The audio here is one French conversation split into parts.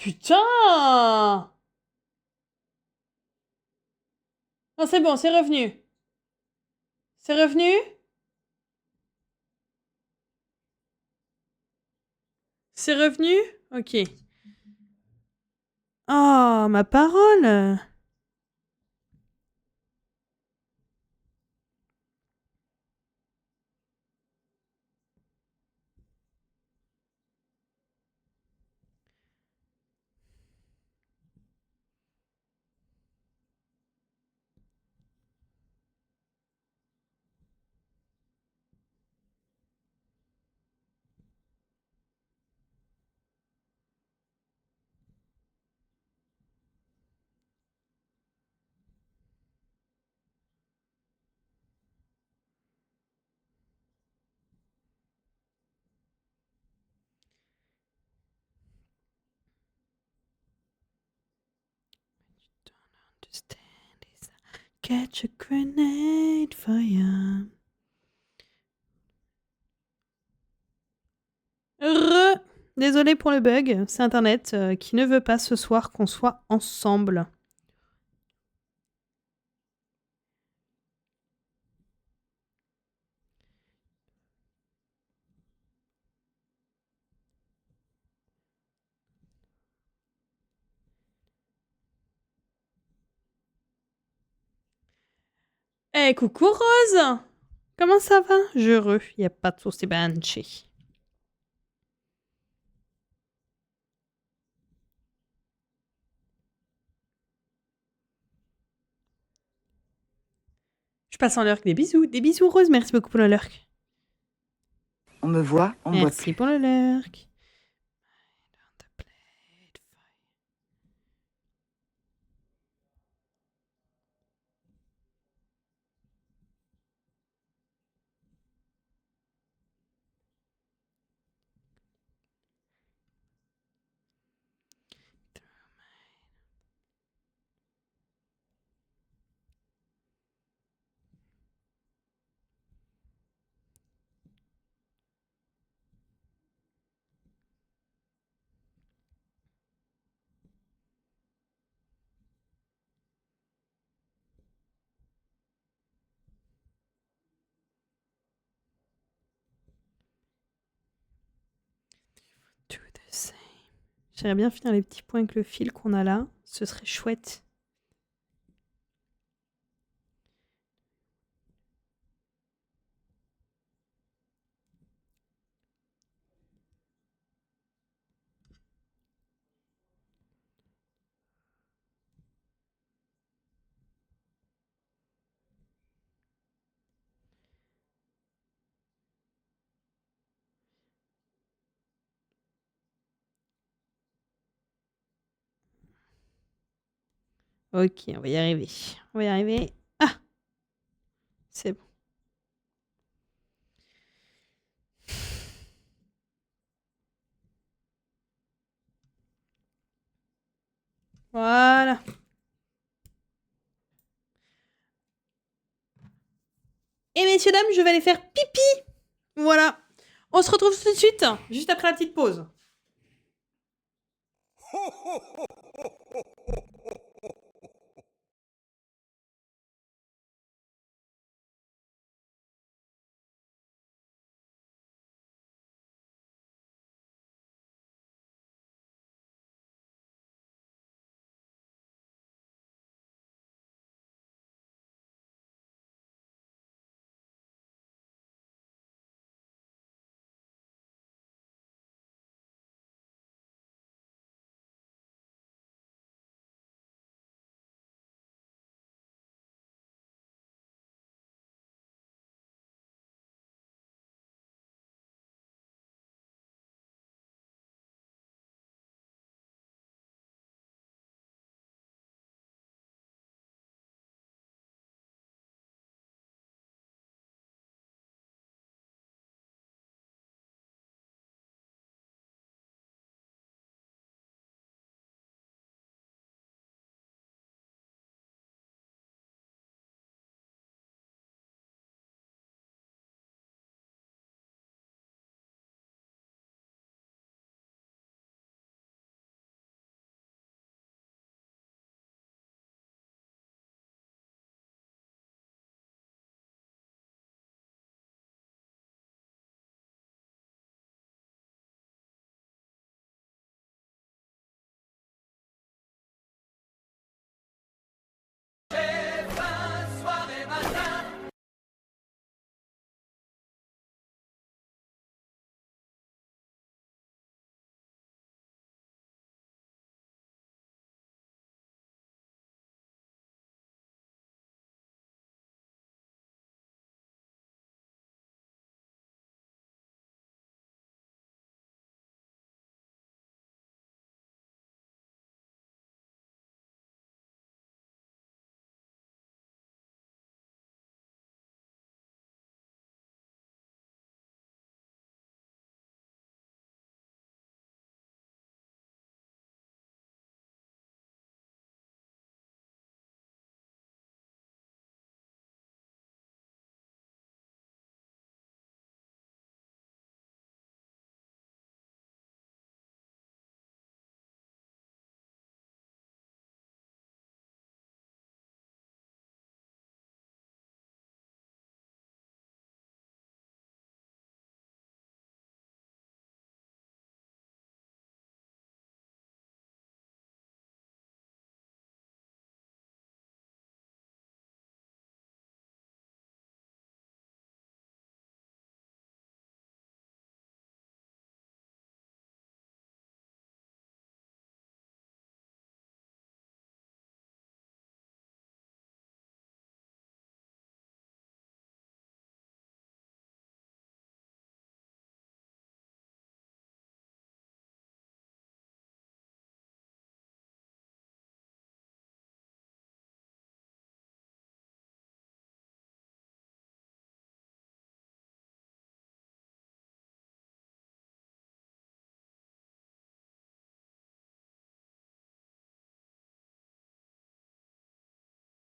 putain! Non, c'est bon, c'est revenu. C'est revenu? C'est revenu? Ok. Oh, ma parole! Catch a grenade fire. Désolé pour le bug, c'est Internet qui ne veut pas ce soir qu'on soit ensemble. Eh, coucou Rose! Comment ça va? Heureux, y a pas de souci, Banshee. Je passe en lurk des bisous. Des bisous Rose, merci beaucoup pour le lurk. On me voit, on me voit Merci plus. pour le lurk. J'aimerais bien finir les petits points avec le fil qu'on a là. Ce serait chouette. Ok, on va y arriver. On va y arriver. Ah! C'est bon. Voilà. Et messieurs, dames, je vais aller faire pipi. Voilà. On se retrouve tout de suite, juste après la petite pause.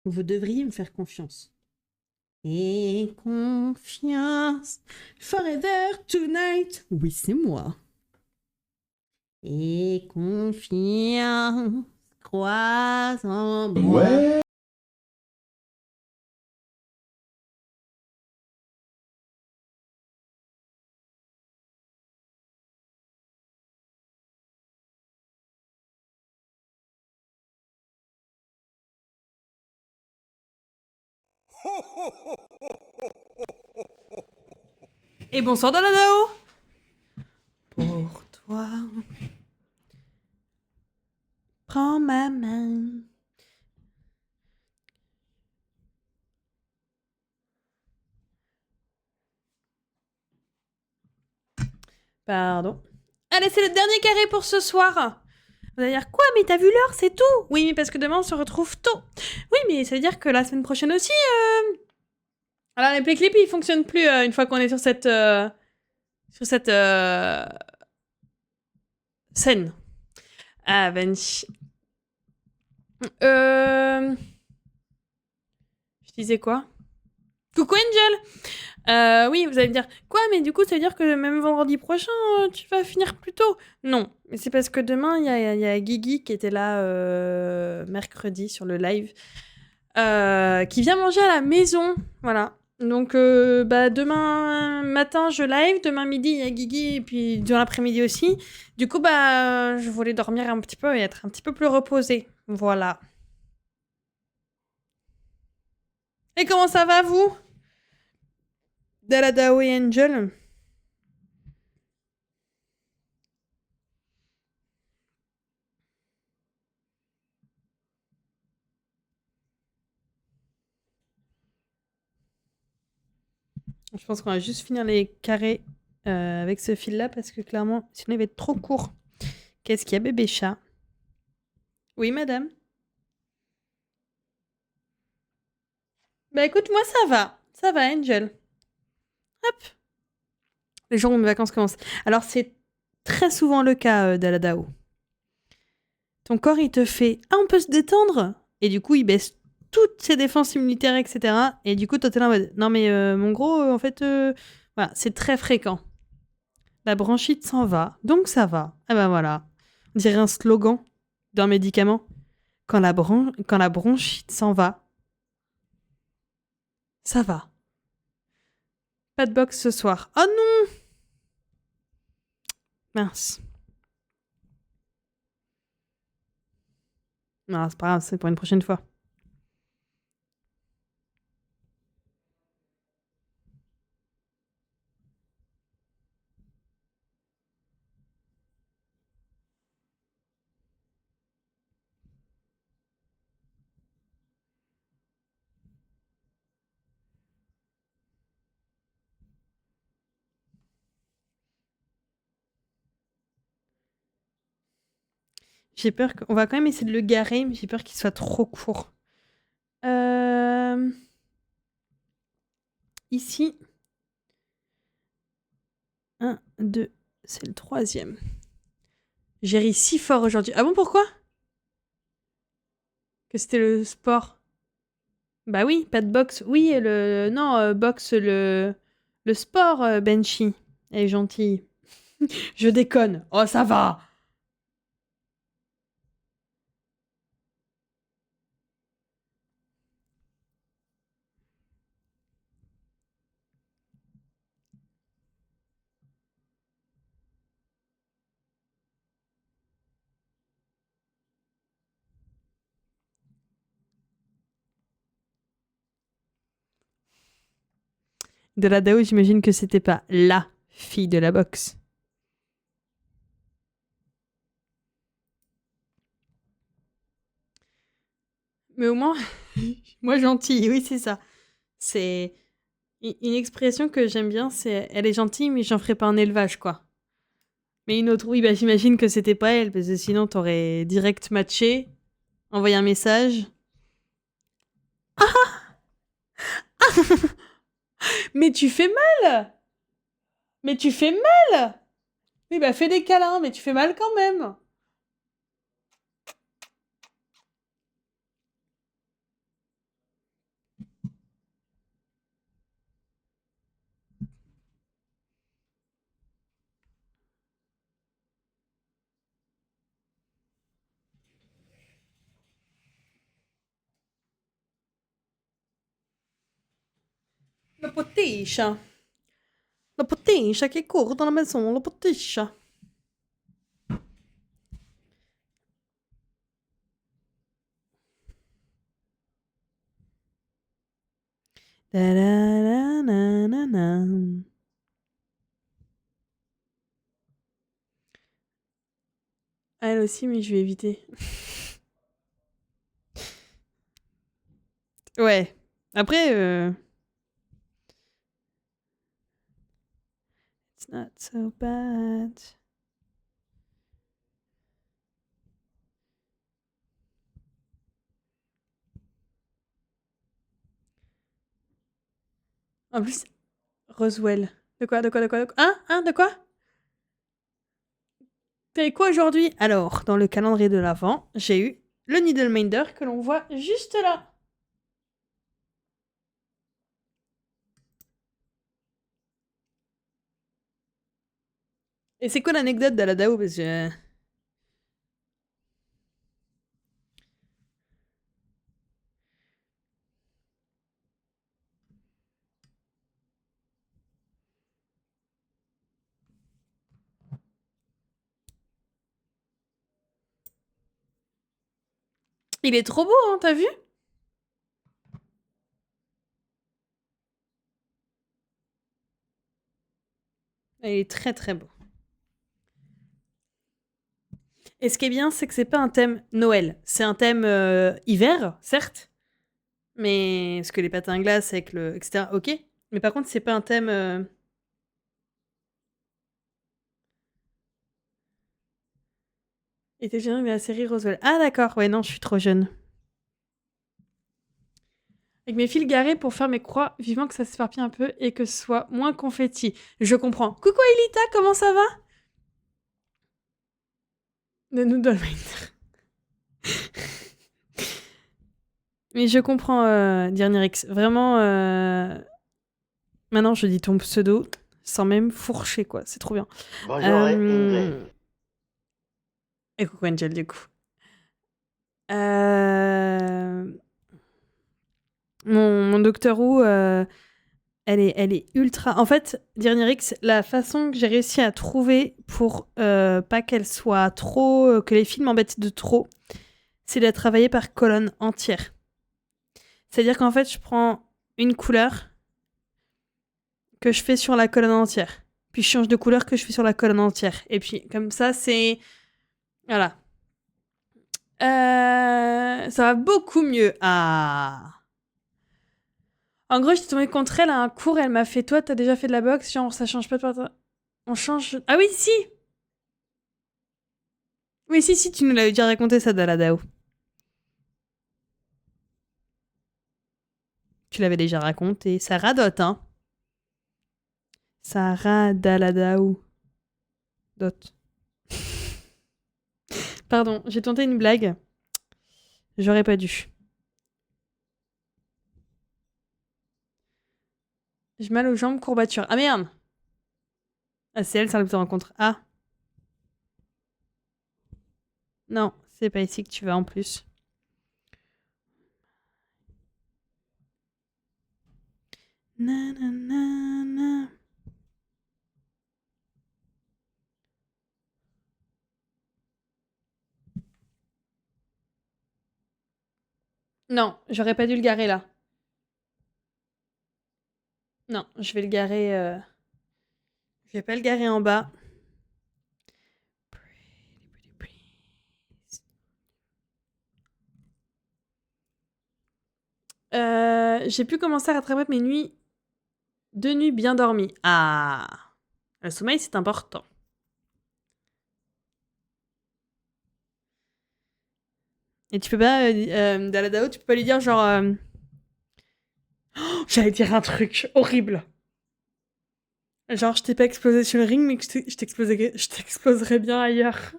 Vous devriez me faire confiance. Et confiance, forever tonight. Oui, c'est moi. Et confiance, crois en moi. Ouais. Et bonsoir Daladao. Pour toi, prends ma main. Pardon. Allez, c'est le dernier carré pour ce soir. Vous allez dire quoi? Mais t'as vu l'heure, c'est tout? Oui, mais parce que demain on se retrouve tôt. Oui, mais ça veut dire que la semaine prochaine aussi. Alors les play clips ils fonctionnent plus une fois qu'on est sur cette scène. Ah Bench. Je disais quoi? Coucou Angel. Oui, vous allez me dire quoi? Mais du coup ça veut dire que même vendredi prochain tu vas finir plus tôt? Non, mais c'est parce que demain il y a Guigui qui était là mercredi sur le live. Qui vient manger à la maison, voilà. Donc, demain matin, je live. Demain midi, il y a Guigui. Et puis, dans l'après-midi aussi. Du coup, je voulais dormir un petit peu et être un petit peu plus reposée. Voilà. Et comment ça va, vous? Daladao et Angel? Je pense qu'on va juste finir les carrés avec ce fil-là parce que clairement, sinon il va être trop court. Qu'est-ce qu'il y a, bébé chat? Oui, madame? Bah écoute, moi ça va. Ça va, Angel. Hop. Les jours où mes vacances commencent. Alors, c'est très souvent le cas d'Aladao. Ton corps, il te fait « Ah, on peut se détendre !» Et du coup, il baisse toutes ses défenses immunitaires, etc. Et du coup, toi, t'es là en mode « Non, mais mon gros, en fait, voilà, c'est très fréquent. La bronchite s'en va, donc ça va. » Ah ben voilà. On dirait un slogan d'un médicament. Quand la bronchite s'en va, ça va. Pas de boxe ce soir. Oh non! Mince. Non, c'est pas grave, c'est pour une prochaine fois. J'ai peur qu'on va quand même essayer de le garer, mais j'ai peur qu'il soit trop court. Ici. 1, 2, c'est le 3e. J'ai ri si fort aujourd'hui. Ah bon, pourquoi? Que c'était le sport. Bah oui, pas de boxe. Oui, non, boxe le sport, Benchy. Elle est gentille. Je déconne. Oh, ça va. De la Dao, j'imagine que c'était pas la fille de la boxe. Mais au moins, moi gentille, oui, c'est ça. C'est une expression que j'aime bien, c'est elle est gentille, mais j'en ferai pas un élevage, quoi. Mais une autre, oui, j'imagine que c'était pas elle, parce que sinon t'aurais direct matché, envoyé un message. Mais tu fais mal! Mais tu fais mal! Oui, fais des câlins, mais tu fais mal quand même! Le potiche. Le potiche qui court dans la maison, le potiche. Da-da-da-na-na-na. Elle aussi, mais je vais éviter. Ouais. Après, it's not so bad. En plus, Roswell. De quoi, de quoi, de quoi, de quoi? De quoi? T'as eu quoi aujourd'hui? Alors, dans le calendrier de l'Avent, j'ai eu le Needleminder que l'on voit juste là. Et c'est quoi l'anecdote d'Aladao? Parce que... Il est trop beau, hein, t'as vu? Il est très très beau. Et ce qui est bien, c'est que c'est pas un thème Noël. C'est un thème hiver, certes. Mais... Parce que les patins à glace avec le... etc. Ok. Mais par contre, c'est pas un thème... Était jeune, mais la série Roswell. Ah d'accord, ouais, non, je suis trop jeune. Avec mes fils garés pour faire mes croix, vivant que ça s'éparpille un peu et que ce soit moins confetti. Je comprends. Coucou Elita, comment ça va? The Noodleminder. Mais je comprends, Dirnirix. Vraiment, maintenant je dis ton pseudo sans même fourcher, quoi. C'est trop bien. Bonjour, Ingrid. Et coucou Angel, du coup. Mon Docteur Who, elle est ultra... En fait, Dirnirix, la façon que j'ai réussi à trouver pour pas qu'elle soit trop... que les films embêtent de trop, c'est de la travailler par colonne entière. C'est-à-dire qu'en fait, je prends une couleur que je fais sur la colonne entière. Puis je change de couleur que je fais sur la colonne entière. Et puis, comme ça, c'est... Voilà. Ça va beaucoup mieux. Ah. En gros, j'étais tombée contre elle à un cours et elle m'a fait: toi, t'as déjà fait de la boxe? Genre, ça change pas de... On change... Ah oui, si. Oui, si, tu nous l'avais déjà raconté, ça, Daladao. Tu l'avais déjà raconté. Ça radote, hein. Ça radaladao. Dot. Pardon, j'ai tenté une blague. J'aurais pas dû. J'ai mal aux jambes, courbature. Ah merde! Ah, c'est elle, ça de rencontre. Ah. Non, c'est pas ici que tu vas en plus. Nanana. Non, j'aurais pas dû le garer là. Non, je vais le garer. Je vais pas le garer en bas. J'ai pu commencer à rattraper mes nuits. 2 nuits bien dormies. Ah. Le sommeil, c'est important. Et tu peux pas, Daladao, tu peux pas lui dire genre... Oh, j'allais dire un truc horrible. Genre, je t'ai pas explosé sur le ring, mais que je t'exploserais bien ailleurs.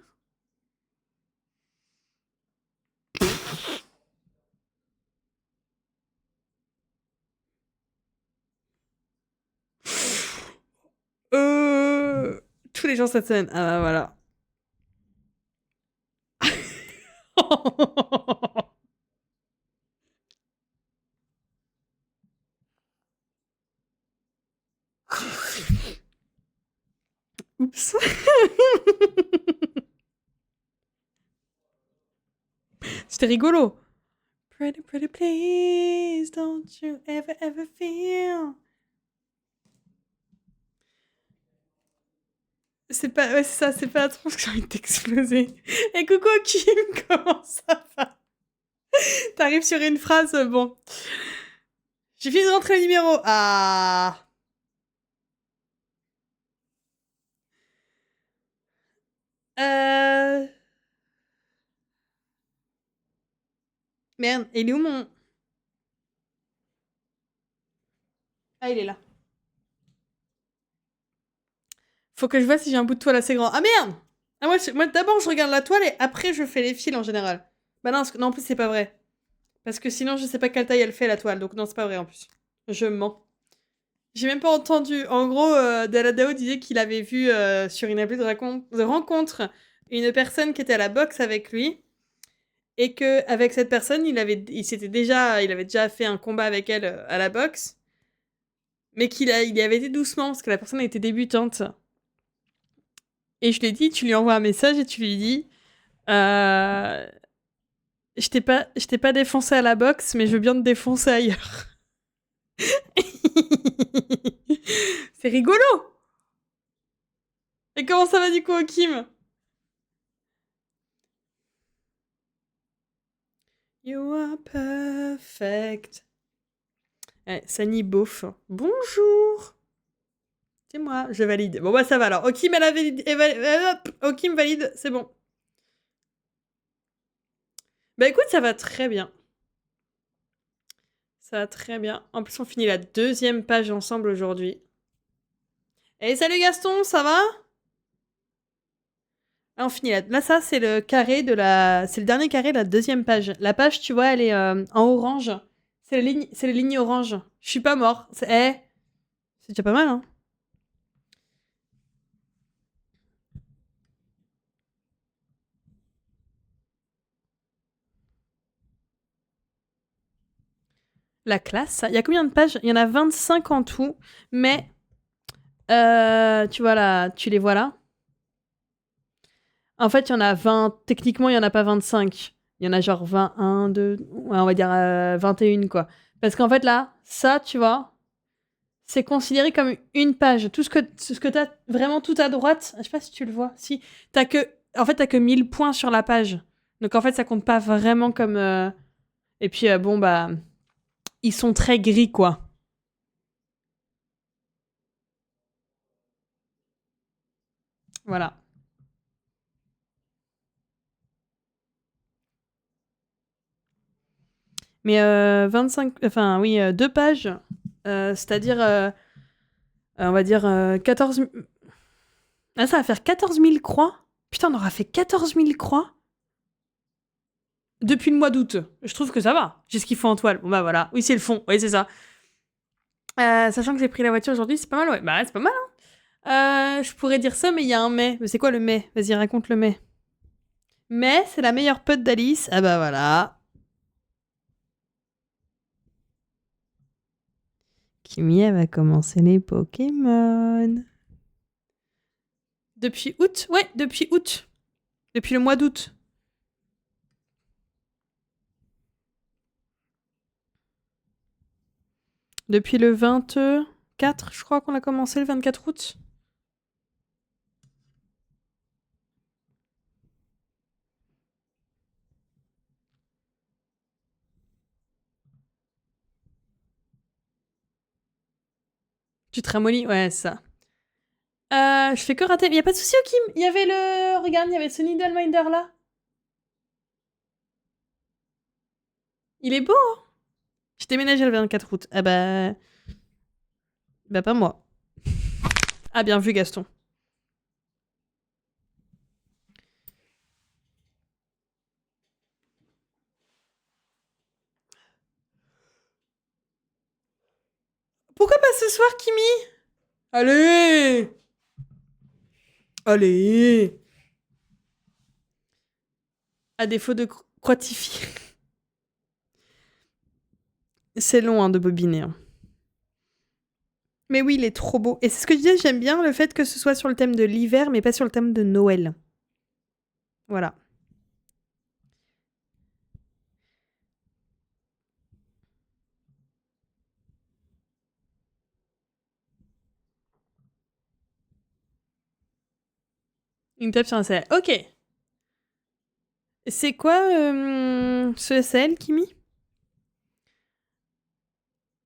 Tous les jours cette semaine. Ah bah voilà. Oups. C'était rigolo. Pretty, pretty please, don't you ever, ever feel. C'est pas, ouais, c'est ça, c'est pas trop que j'ai envie de t'exploser. Et coucou Kim, comment ça va? T'arrives sur une phrase, bon. J'ai fini de rentrer le numéro. Ah. Merde, il est où mon... Ah, il est là. Faut que je vois si j'ai un bout de toile assez grand. Ah merde! Ah moi d'abord je regarde la toile et après je fais les fils en général. Bah non, non en plus c'est pas vrai. Parce que sinon je sais pas quelle taille elle fait la toile, donc non c'est pas vrai en plus. Je mens. J'ai même pas entendu. En gros, Daladao disait qu'il avait vu sur une appli de rencontre une personne qui était à la boxe avec lui et que avec cette personne il avait déjà fait un combat avec elle à la boxe, mais il y avait été doucement parce que la personne était débutante. Et je lui ai dit, tu lui envoies un message et tu lui dis, euh, je t'ai pas défoncé à la boxe, mais je veux bien te défoncer ailleurs. C'est rigolo. Et comment ça va du coup, Kim? You are perfect. Ouais, Sani Beauf. Bonjour. C'est moi, je valide. Bon bah ça va alors. Okim, elle a validé. Hop, Okim valide, c'est bon. Bah écoute, ça va très bien. Ça va très bien. En plus, on finit la 2e page ensemble aujourd'hui. Et salut Gaston, ça va? Ah, on finit là. Là, ça, c'est le carré de la... C'est le dernier carré de la 2e page. La page, tu vois, elle est en orange. C'est les lignes oranges. Je suis pas mort. C'est déjà pas mal, hein. La classe, il y a combien de pages? Il y en a 25 en tout, mais tu vois là, tu les vois là. En fait, il y en a 20. Techniquement, il y en a pas 25. Il y en a genre 21, 2, ouais, on va dire 21 quoi. Parce qu'en fait là, ça, tu vois, c'est considéré comme une page. Ce que t'as vraiment tout à droite, je sais pas si tu le vois. Si t'as que 1000 points sur la page. Donc en fait, ça compte pas vraiment comme. Et puis bon bah, ils sont très gris quoi. Voilà. Mais 25, enfin oui, 2 pages, c'est-à-dire, on va dire 14 000... Ah, ça va faire 14 000 croix. Putain, on aura fait 14 000 croix depuis le mois d'août. Je trouve que ça va. J'ai ce qu'il faut en toile. Bon bah voilà. Oui, c'est le fond. Oui, c'est ça. Sachant que j'ai pris la voiture aujourd'hui, c'est pas mal, ouais. Bah ouais, c'est pas mal, hein. Je pourrais dire ça, mais il y a un mais. Mais c'est quoi le mais? Vas-y, raconte le mais. Mais c'est la meilleure pote d'Alice. Ah bah voilà. Kimi, elle va commencer les Pokémon. Depuis août? Ouais, depuis août. Depuis le mois d'août. Depuis le 24, je crois qu'on a commencé le 24 août. Tu te ramollis? Ouais, ça. Je fais que rater. Y a pas de souci, Kim. Il y avait le... Regarde, il y avait ce Needleminder là. Il est beau, hein. Je déménageais le 24 août. Ah bah... Bah pas moi. Ah, bien vu, Gaston. Pourquoi pas ce soir, Kimi? Allez! Allez! À défaut de croitifier. C'est long, hein, de bobiner. Hein. Mais oui, il est trop beau. Et c'est ce que je disais, j'aime bien le fait que ce soit sur le thème de l'hiver, mais pas sur le thème de Noël. Voilà. Une tape sur un SL. Ok. C'est quoi ce SL, Kimi?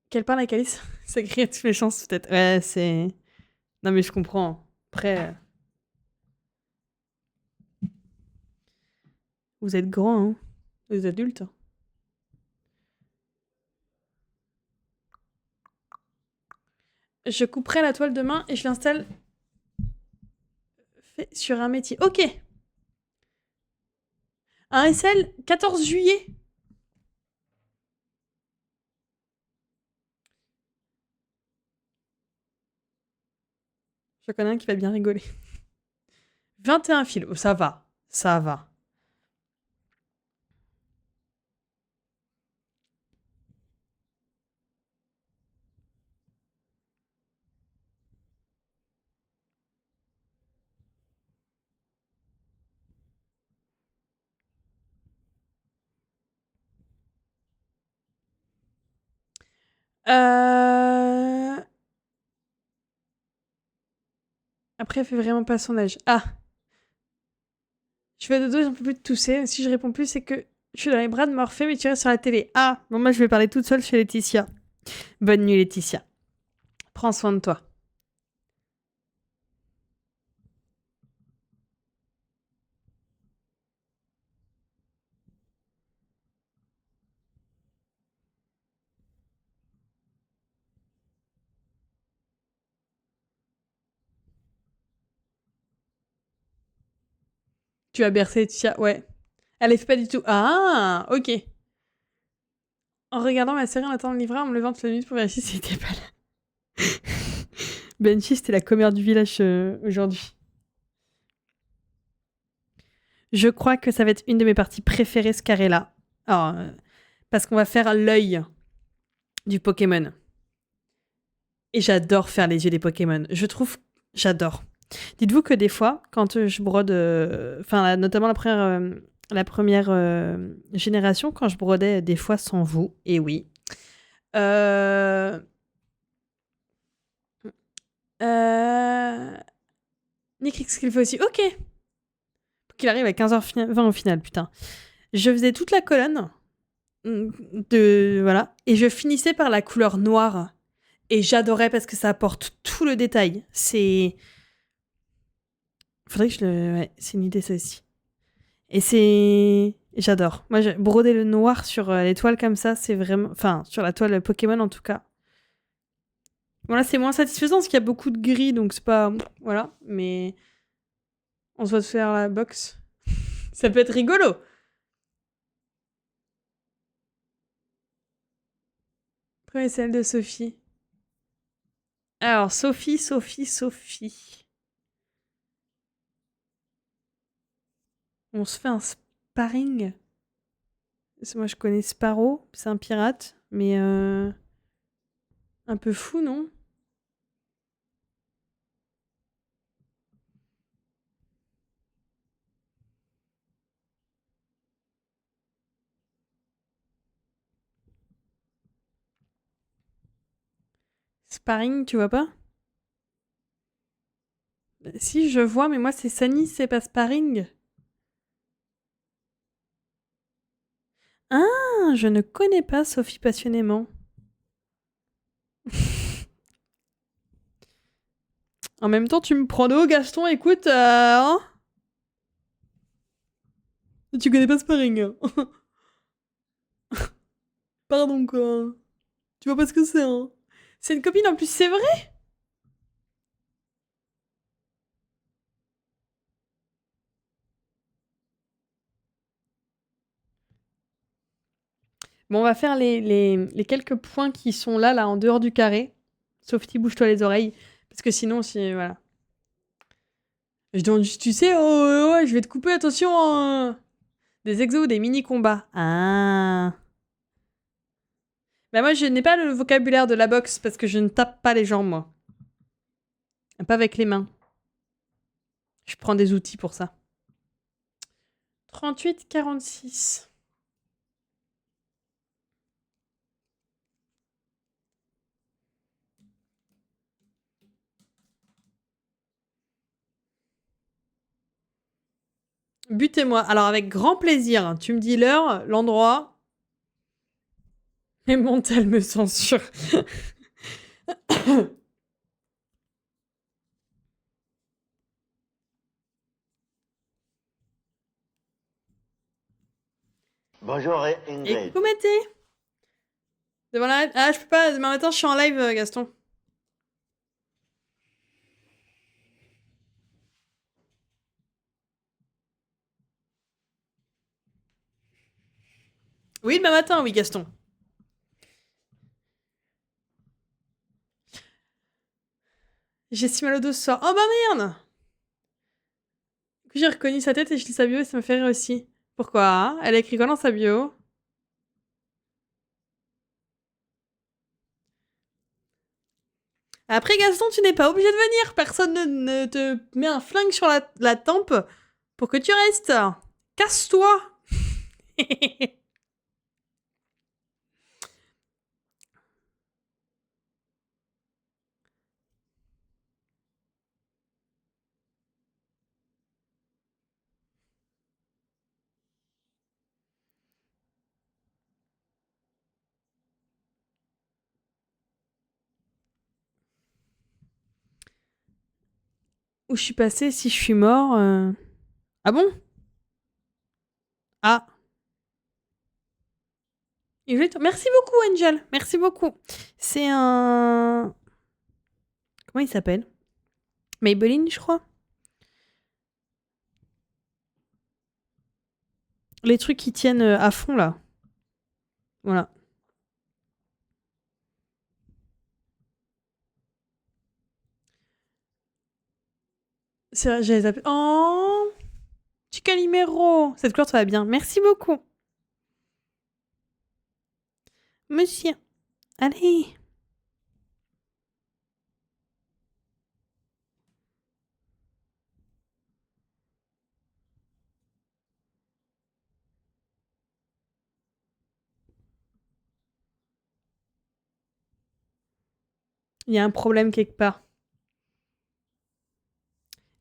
Quelle part la calice? Ça crie à toutes les chances, peut-être. Ouais, c'est... Non, mais je comprends. Après... Vous êtes grands, hein. Vous êtes adultes. Je couperai la toile demain et je l'installe fait sur un métier. Ok. Un SL 14 juillet. Je connais un qui va bien rigoler. 21 fils. Oh, ça va. Ça va. Après, elle fait vraiment pas son âge. Ah. Je fais dodo, j'en peux plus de tousser. Si je réponds plus, c'est que je suis dans les bras de Morphée, mais tu restes sur la télé. Ah. Bon, moi, je vais parler toute seule chez Laetitia. Bonne nuit, Laetitia. Prends soin de toi. Tu as bercé Laetitia. Ouais. Elle les fait pas du tout. Ah. Ok. En regardant ma série en attendant le livret, en me levant toute la nuit pour vérifier s'il était pas là. Benji, c'était la commère du village aujourd'hui. Je crois que ça va être une de mes parties préférées, ce carré-là. Alors, parce qu'on va faire l'œil du Pokémon. Et j'adore faire les yeux des Pokémon. Je trouve... J'adore. Dites-vous que des fois, quand je brode... Enfin, notamment la première génération, quand je brodais des fois sans vous, et oui. Nick ce qu'il fait aussi. Ok. Faut qu'il arrive à 15h20 au final, putain. Je faisais toute la colonne voilà, et je finissais par la couleur noire. Et j'adorais parce que ça apporte tout le détail. C'est... Faudrait que je le... Ouais, c'est une idée, ça aussi. Et c'est... J'adore. Moi, broder le noir sur l'étoile comme ça, c'est vraiment... Enfin, sur la toile Pokémon, en tout cas. Voilà, c'est moins satisfaisant parce qu'il y a beaucoup de gris, donc c'est pas... Voilà, mais... On se voit faire la boxe. Ça peut être rigolo. Après, celle de Sophie. Alors, Sophie. On se fait un sparring. Moi, je connais Sparrow, c'est un pirate, mais un peu fou, non? Sparring, tu vois pas? Si, je vois, mais moi, c'est Sunny, c'est pas Sparring. Ah, je ne connais pas Sophie passionnément. En même temps, tu me prends de haut, Gaston, écoute, hein? Tu connais pas Sparring. Hein. Pardon, quoi. Tu vois pas ce que c'est, hein? C'est une copine, en plus, c'est vrai? Bon, on va faire les quelques points qui sont là, en dehors du carré. Sophie, bouge-toi les oreilles. Parce que sinon, si... Voilà. Je demande juste, tu sais, ouais, je vais te couper, attention, hein. Des exos, des mini-combats. Ah. Bah moi, je n'ai pas le vocabulaire de la boxe parce que je ne tape pas les gens, moi. Pas avec les mains. Je prends des outils pour ça. 38-46. Butez-moi. Alors, avec grand plaisir. Tu me dis l'heure, l'endroit. Et Montel me censure. Bonjour Et Ingrid. coucou Mathé. Devant la... Ah, je peux pas. Demain matin, je suis en live, Gaston. Oui, demain matin, oui, Gaston. J'ai si mal au dos ce soir. Oh bah merde. Du coup, j'ai reconnu sa tête et je lis sa bio et ça me fait rire aussi. Pourquoi? Elle a écrit quoi dans sa bio? Après, Gaston, tu n'es pas obligé de venir. Personne ne te met un flingue sur la tempe pour que tu restes. Casse-toi. Où je suis passée si je suis mort Ah bon? Ah. Merci beaucoup, Angel. Merci beaucoup. C'est un... Comment il s'appelle? Maybelline, je crois. Les trucs qui tiennent à fond, là. Voilà. C'est vrai, j'avais zappé. Oh, petit Calimero. Cette couleur, ça va bien. Merci beaucoup. Monsieur. Allez. Il y a un problème quelque part.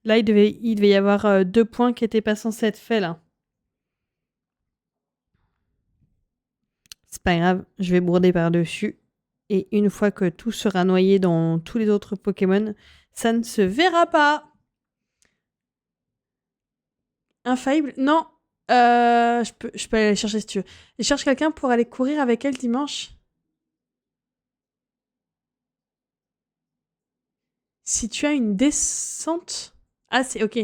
Là, il devait y avoir 2 points qui n'étaient pas censés être faits, là. C'est pas grave, je vais broder par-dessus. Et une fois que tout sera noyé dans tous les autres Pokémon, ça ne se verra pas. Infaillible? Non. Je peux aller chercher si tu veux. Je cherche quelqu'un pour aller courir avec elle dimanche. Si tu as une descente... Ah, c'est ok.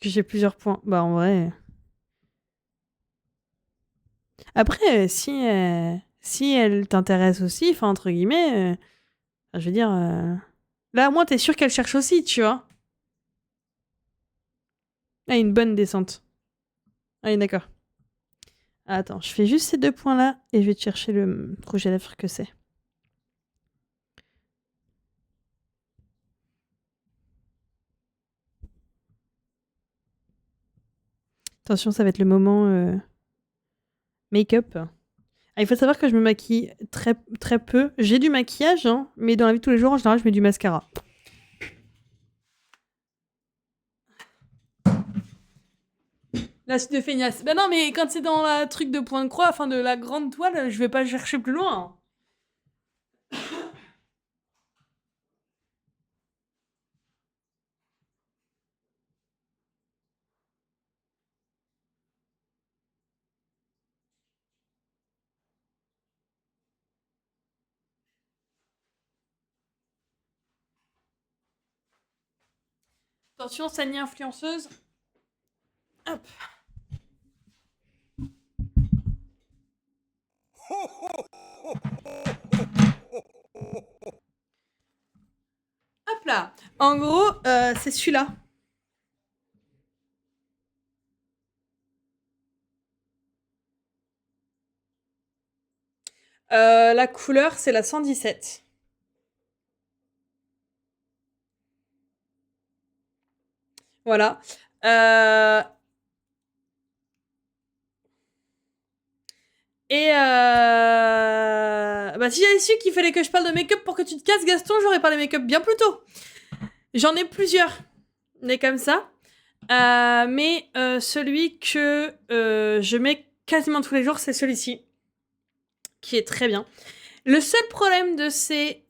Que j'ai plusieurs points. Bah, en vrai... Après, si elle t'intéresse aussi, enfin, entre guillemets... je veux dire... Là, au moins, t'es sûr qu'elle cherche aussi, tu vois. Ah, une bonne descente. Ah, oui, d'accord. Attends, je fais juste ces 2 points-là et je vais te chercher le rouge à lèvres que c'est. Attention, ça va être le moment make-up. Ah, il faut savoir que je me maquille très, très peu. J'ai du maquillage, hein, mais dans la vie de tous les jours, en général, je mets du mascara. La suite de feignasse. Ben non, mais quand c'est dans la truc de point de croix, enfin de la grande toile, je vais pas chercher plus loin. Attention, Sani influenceuse. Hop. Hop là. En gros, c'est celui-là. La couleur, c'est la 117. Voilà. Bah, si j'avais su qu'il fallait que je parle de make-up pour que tu te casses, Gaston, j'aurais parlé make-up bien plus tôt. J'en ai plusieurs. Mais comme ça. Mais celui que je mets quasiment tous les jours, c'est celui-ci. Qui est très bien. Le seul problème de ces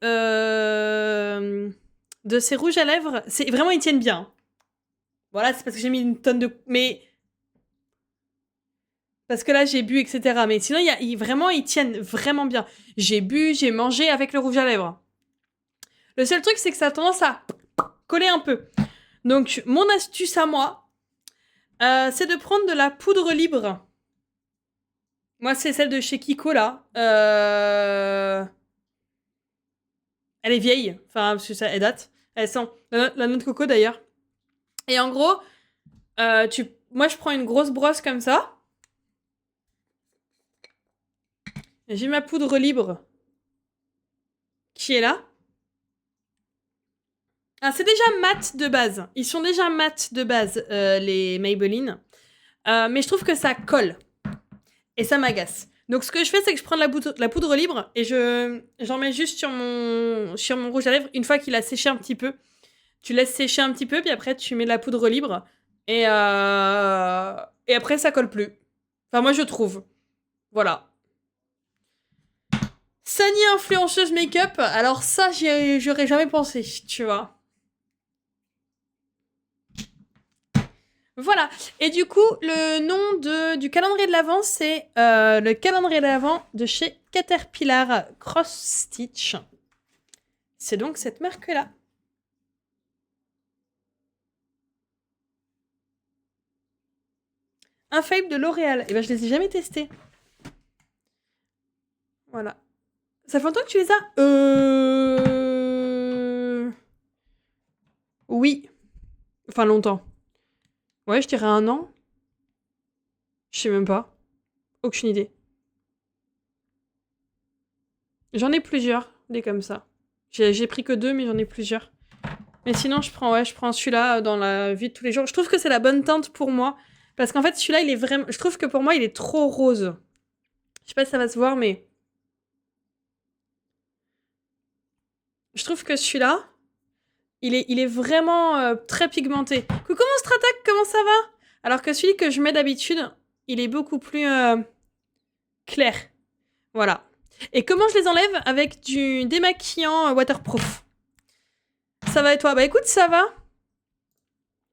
rouges à lèvres, c'est vraiment ils tiennent bien. Voilà, c'est parce que j'ai mis une tonne de... Mais... Parce que là, j'ai bu, etc. Mais sinon, vraiment, ils tiennent vraiment bien. J'ai bu, j'ai mangé avec le rouge à lèvres. Le seul truc, c'est que ça a tendance à coller un peu. Donc, mon astuce à moi, c'est de prendre de la poudre libre. Moi, c'est celle de chez Kiko, là. Elle est vieille. Enfin, parce que ça, elle date. Elle sent la noix de coco, d'ailleurs. Et en gros, moi, je prends une grosse brosse comme ça. J'ai ma poudre libre qui est là. Ah, c'est déjà mat de base. Ils sont déjà mat de base, les Maybelline. Mais je trouve que ça colle. Et ça m'agace. Donc, ce que je fais, c'est que je prends de la poudre libre et j'en mets juste sur mon rouge à lèvres. Une fois qu'il a séché un petit peu, tu laisses sécher un petit peu, puis après, tu mets de la poudre libre. Et après, ça colle plus. Enfin, moi, je trouve. Voilà. Sani influenceuse make-up, alors ça, j'aurais jamais pensé, tu vois. Voilà. Et du coup, le nom du calendrier de l'Avent, c'est le calendrier de l'Avent de chez Caterpillar Cross Stitch. C'est donc cette marque-là. Un fave de L'Oréal. Et ben, je les ai jamais testés. Voilà. Ça fait longtemps que tu les as Oui. Enfin, longtemps. Ouais, je dirais 1 an. Je sais même pas. Aucune idée. J'en ai plusieurs, des comme ça. J'ai pris que 2, mais j'en ai plusieurs. Mais sinon, je prends celui-là dans la vie de tous les jours. Je trouve que c'est la bonne teinte pour moi. Parce qu'en fait, celui-là, il est vraiment... Je trouve que pour moi, il est trop rose. Je sais pas si ça va se voir, mais... Je trouve que celui-là, il est vraiment très pigmenté. Coucou mon Stratac, comment ça va? Alors que celui que je mets d'habitude, il est beaucoup plus clair. Voilà. Et comment je les enlève? Avec du démaquillant waterproof. Ça va et toi? Bah écoute, ça va.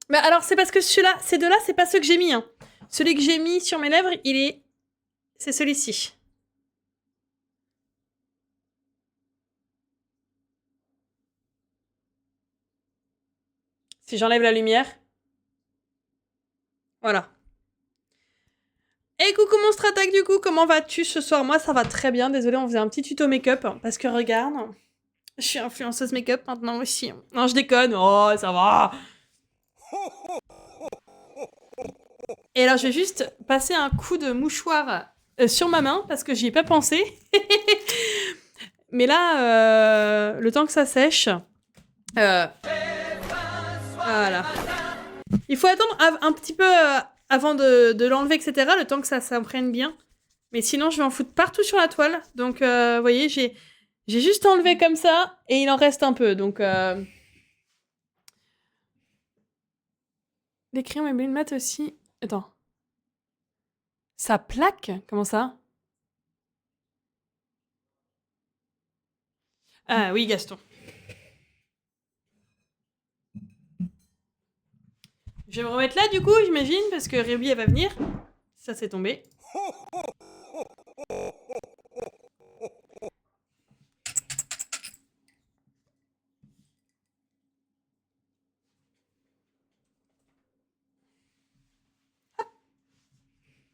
Bah alors, c'est parce que celui-là, ces deux-là, c'est pas ceux que j'ai mis. Hein. Celui que j'ai mis sur mes lèvres, c'est celui-ci. Si j'enlève la lumière. Voilà. Et coucou mon Stratac, du coup, comment vas-tu ce soir? Moi, ça va très bien. Désolée, on faisait un petit tuto make-up. Parce que regarde, je suis influenceuse make-up maintenant aussi. Non, je déconne. Oh, ça va. Et alors, je vais juste passer un coup de mouchoir sur ma main parce que j'y ai pas pensé. Mais là, le temps que ça sèche... voilà. Il faut attendre un petit peu avant de l'enlever, etc. Le temps que ça s'imprègne bien. Mais sinon, je vais en foutre partout sur la toile. Donc, vous voyez, j'ai juste enlevé comme ça et il en reste un peu. Donc, les crayons Maybelline mat aussi. Attends. Ça plaque? Comment ça? Ah oui, Gaston. Je vais me remettre là, du coup, j'imagine, parce que Ruby, elle va venir. Ça, c'est tombé.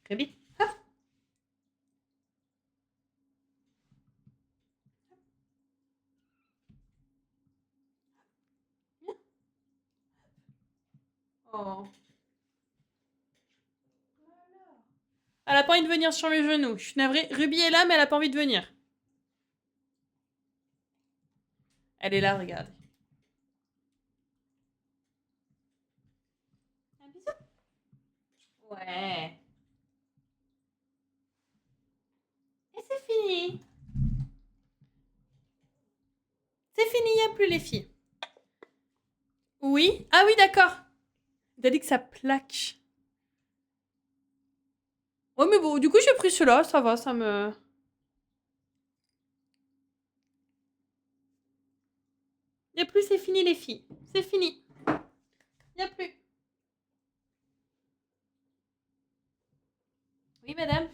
Ruby, hop. Oh. Elle a pas envie de venir sur mes genoux. Je suis navrée. Ruby est là, mais elle a pas envie de venir. Elle est là, regardez. Un bisou. Ouais. Et c'est fini. C'est fini, il n'y a plus les filles. Oui. Ah oui, d'accord. T'as dit que ça plaque. Ouais, mais bon, du coup, j'ai pris cela, ça va, ça me... Il n'y a plus, c'est fini les filles. C'est fini. Il n'y a plus. Oui, madame.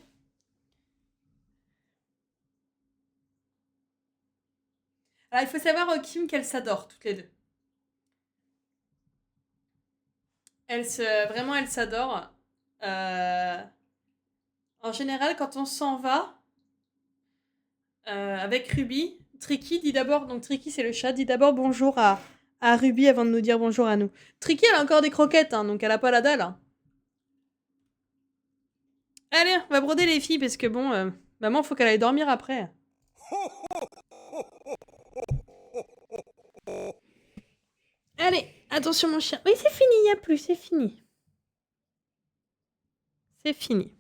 Alors, il faut savoir, Kim, qu'elles s'adorent, toutes les deux. Vraiment, elles s'adorent. En général, quand on s'en va, avec Ruby, Tricky dit d'abord... Donc, Tricky, c'est le chat, dit d'abord bonjour à Ruby avant de nous dire bonjour à nous. Tricky, elle a encore des croquettes, hein, donc elle a pas la dalle. Hein. Allez, on va broder les filles, parce que bon... maman, faut qu'elle aille dormir après. Allez, attention mon chien. Oui, c'est fini, il n'y a plus, c'est fini. C'est fini.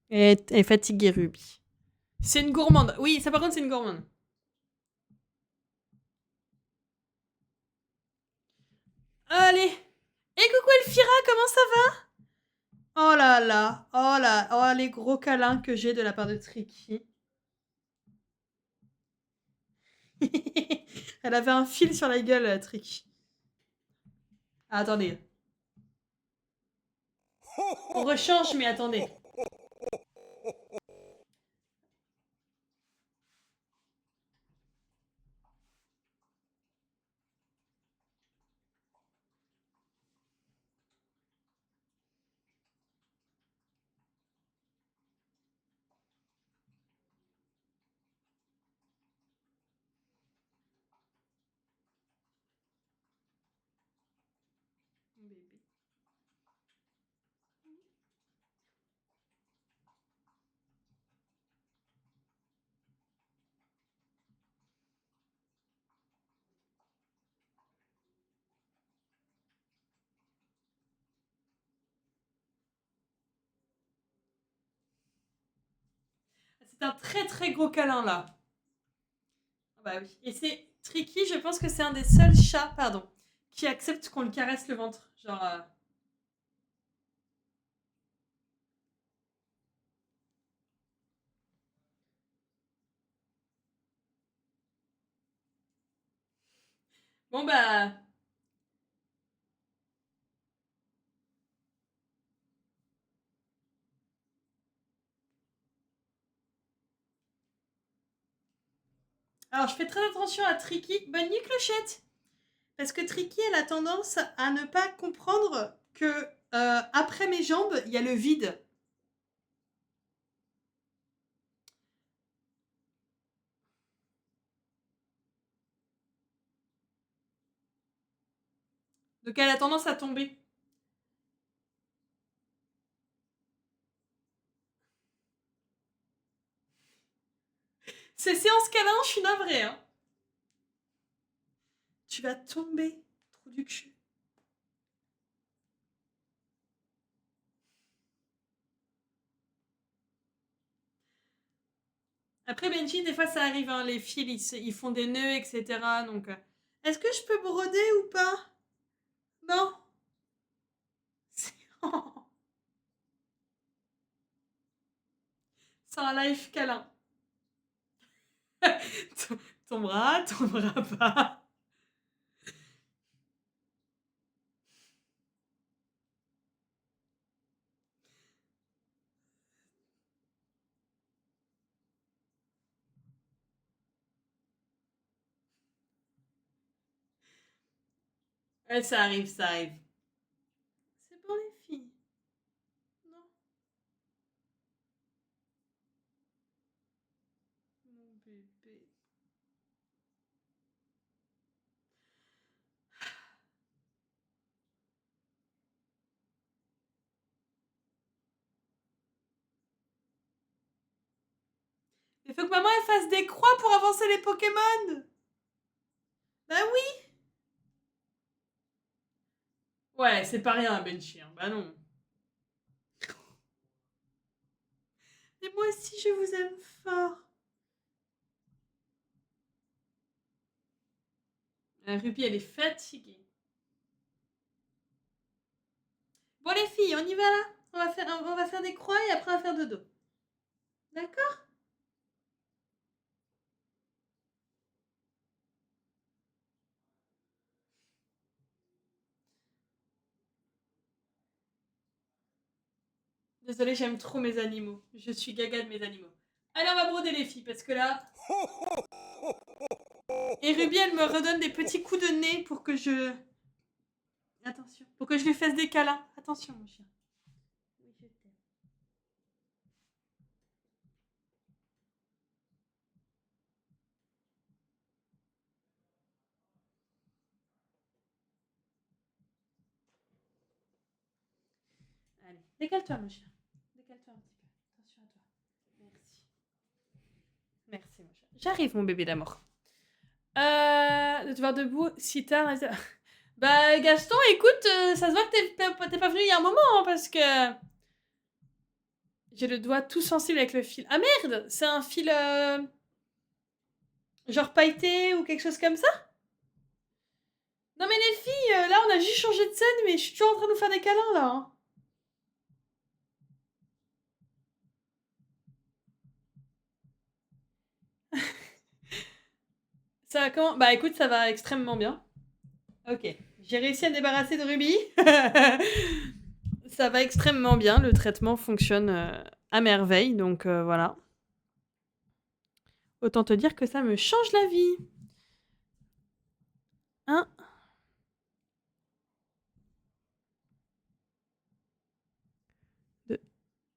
Elle est fatiguée, Ruby. C'est une gourmande. Oui, ça par contre, c'est une gourmande. Allez. Et coucou Elfira, comment ça va? Oh là là. Oh là. Oh, les gros câlins que j'ai de la part de Tricky. Elle avait un fil sur la gueule, Tricky. Ah, attendez. On rechange, mais attendez. C'est un très très gros câlin là. Bah oui. Et c'est Tricky, je pense que c'est un des seuls chats, pardon, qui accepte qu'on lui caresse le ventre. Genre. Bon bah. Alors je fais très attention à Tricky. Bonne nuit Clochette. Parce que Tricky, elle a tendance à ne pas comprendre que après mes jambes, il y a le vide. Donc elle a tendance à tomber. C'est séance câlin, je suis navrée. Hein. Tu vas tomber, trou du cul. Après Benji, des fois ça arrive, hein, les fils, ils font des nœuds, etc. Donc, est-ce que je peux broder ou pas? Non. C'est un live câlin. ton bras pas. Ouais, ça arrive, ça arrive. C'est pour les filles. Non. Mon bébé. Il faut que maman elle fasse des croix pour avancer les Pokémon. Bah oui. Ouais, c'est pas rien, Benchy. Hein. Bah non. Mais moi aussi, je vous aime fort. La Ruby, elle est fatiguée. Bon, les filles, on y va là. On va faire des croix et après on va faire dodo. D'accord? Désolée, j'aime trop mes animaux. Je suis gaga de mes animaux. Allez, on va broder les filles parce que là... Et Ruby, elle me redonne des petits coups de nez pour que je... Attention. Pour que je lui fasse des câlins. Attention, mon chien. Oui, je t'aime. Allez, décale-toi, mon chien. Décale-toi un petit peu. Attention à toi. Merci. Merci, mon chien. J'arrive, mon bébé d'amour. De te voir debout si tard. Bah, Gaston, écoute, ça se voit que t'es pas venu il y a un moment, hein, parce que... J'ai le doigt tout sensible avec le fil. Ah merde, c'est un fil... genre pailleté ou quelque chose comme ça? Non mais les filles, là on a juste changé de scène, mais je suis toujours en train de nous faire des câlins, là. Hein. Ça va comment? Bah écoute, ça va extrêmement bien. Ok, j'ai réussi à me débarrasser de Ruby. Ça va extrêmement bien, le traitement fonctionne à merveille, donc voilà. Autant te dire que ça me change la vie. Hein?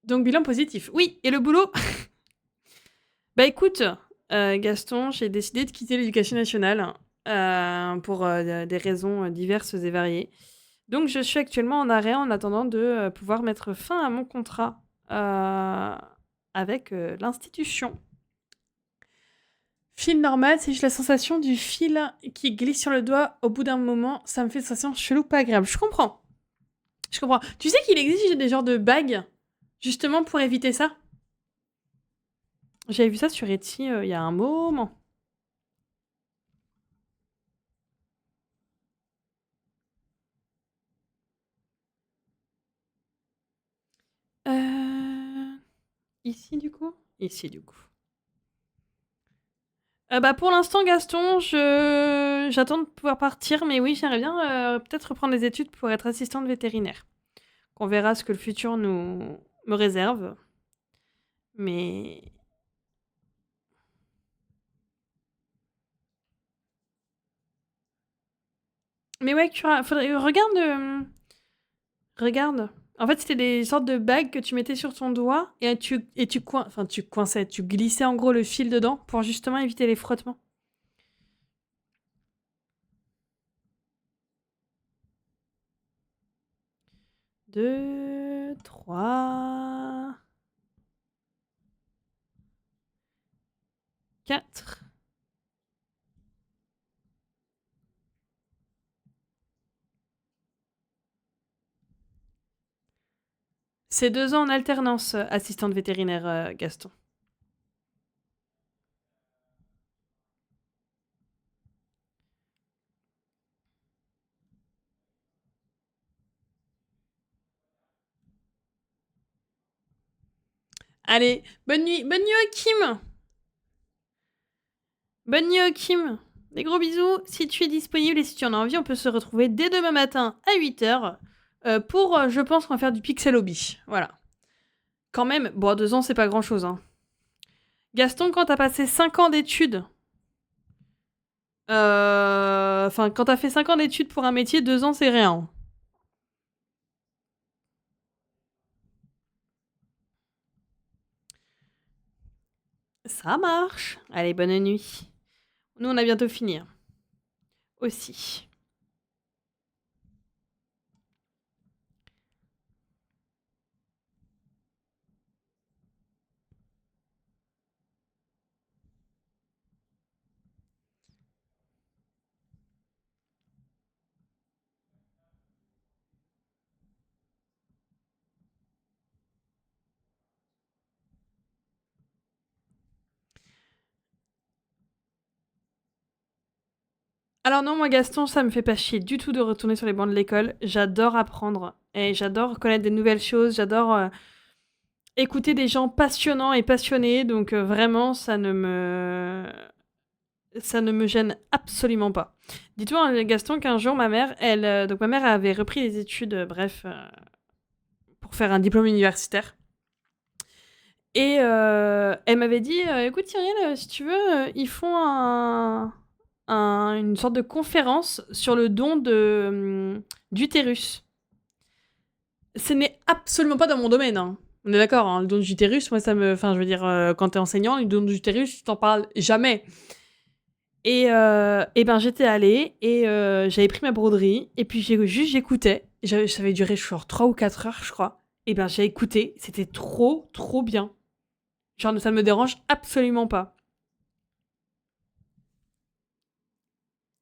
Donc bilan positif. Oui, et le boulot? Bah écoute, Gaston, j'ai décidé de quitter l'éducation nationale pour des raisons diverses et variées. Donc je suis actuellement en arrêt en attendant de pouvoir mettre fin à mon contrat avec l'institution. Fil normal, c'est juste la sensation du fil qui glisse sur le doigt au bout d'un moment. Ça me fait une sensation chelou, pas agréable. Je comprends. Je comprends. Tu sais qu'il existe des genres de bagues, justement pour éviter ça? J'avais vu ça sur Etsy il y a un moment. Ici, du coup? Ici, du coup. Bah, pour l'instant, Gaston, j'attends de pouvoir partir, mais oui, j'aimerais bien peut-être reprendre des études pour être assistante vétérinaire. On verra ce que le futur me réserve. Mais... Mais ouais, faudrait... Regarde. En fait, c'était des sortes de bagues que tu mettais sur ton doigt et tu coinçais, tu glissais en gros le fil dedans pour justement éviter les frottements. 2, 3, 4. C'est 2 ans en alternance, assistante vétérinaire, Gaston. Allez, bonne nuit Kim. Bonne nuit Kim. Des gros bisous. Si tu es disponible et si tu en as envie, on peut se retrouver dès demain matin à 8h pour, je pense qu'on va faire du pixel hobby. Voilà. Quand même, bon, 2 ans, c'est pas grand-chose. Hein. Gaston, quand t'as passé 5 ans d'études... Enfin, quand t'as fait 5 ans d'études pour un métier, 2 ans, c'est rien. Ça marche. Allez, bonne nuit. Nous, on a bientôt fini. Aussi. Alors non, moi Gaston, ça me fait pas chier du tout de retourner sur les bancs de l'école. J'adore apprendre et j'adore connaître des nouvelles choses. J'adore écouter des gens passionnants et passionnés. Donc vraiment, ça ne me gêne absolument pas. Dis-toi, hein, Gaston, qu'un jour, ma mère, donc ma mère avait repris les études, pour faire un diplôme universitaire. Et elle m'avait dit, écoute Cyrielle, si tu veux, ils font une sorte de conférence sur le don d'utérus. Ce n'est absolument pas dans mon domaine, hein. On est d'accord, hein, le don d'utérus, moi ça me... Enfin, je veux dire, quand t'es enseignant, le don d'utérus, tu t'en parles jamais. Et ben j'étais allée et j'avais pris ma broderie et puis j'écoutais. Ça avait duré genre 3 ou 4 heures, je crois. Et ben j'ai écouté, c'était trop, trop bien. Genre, ça ne me dérange absolument pas.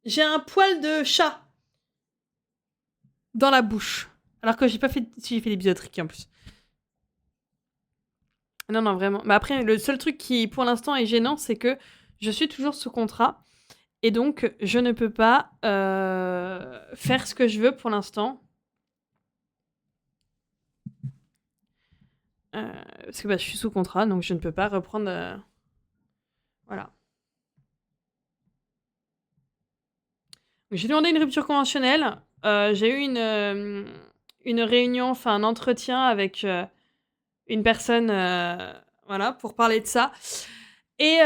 J'ai un poil de chat dans la bouche. Alors que j'ai pas fait... Si, j'ai fait des bisotriques en plus. Non, non, vraiment. Mais après, le seul truc qui, pour l'instant, est gênant, c'est que je suis toujours sous contrat. Et donc, je ne peux pas faire ce que je veux pour l'instant. Parce que je suis sous contrat, donc je ne peux pas reprendre... Voilà. J'ai demandé une rupture conventionnelle. J'ai eu une réunion, enfin un entretien avec une personne, voilà, pour parler de ça. Et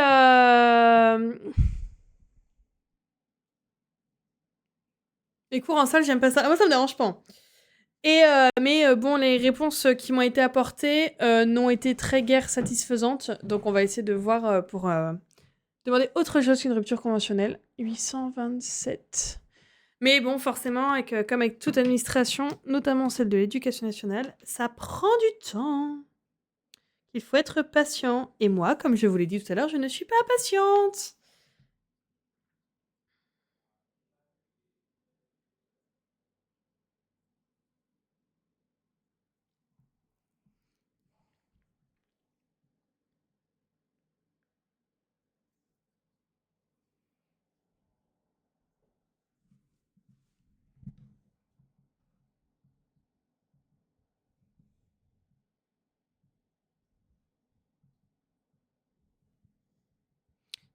les cours en salle, j'aime pas ça. Moi, ça me dérange pas. Et mais bon, les réponses qui m'ont été apportées n'ont été très guère satisfaisantes. Donc, on va essayer de voir pour demander autre chose qu'une rupture conventionnelle. 827. Mais bon, forcément, comme avec toute administration, notamment celle de l'éducation nationale, ça prend du temps. Il faut être patient. Et moi, comme je vous l'ai dit tout à l'heure, je ne suis pas patiente.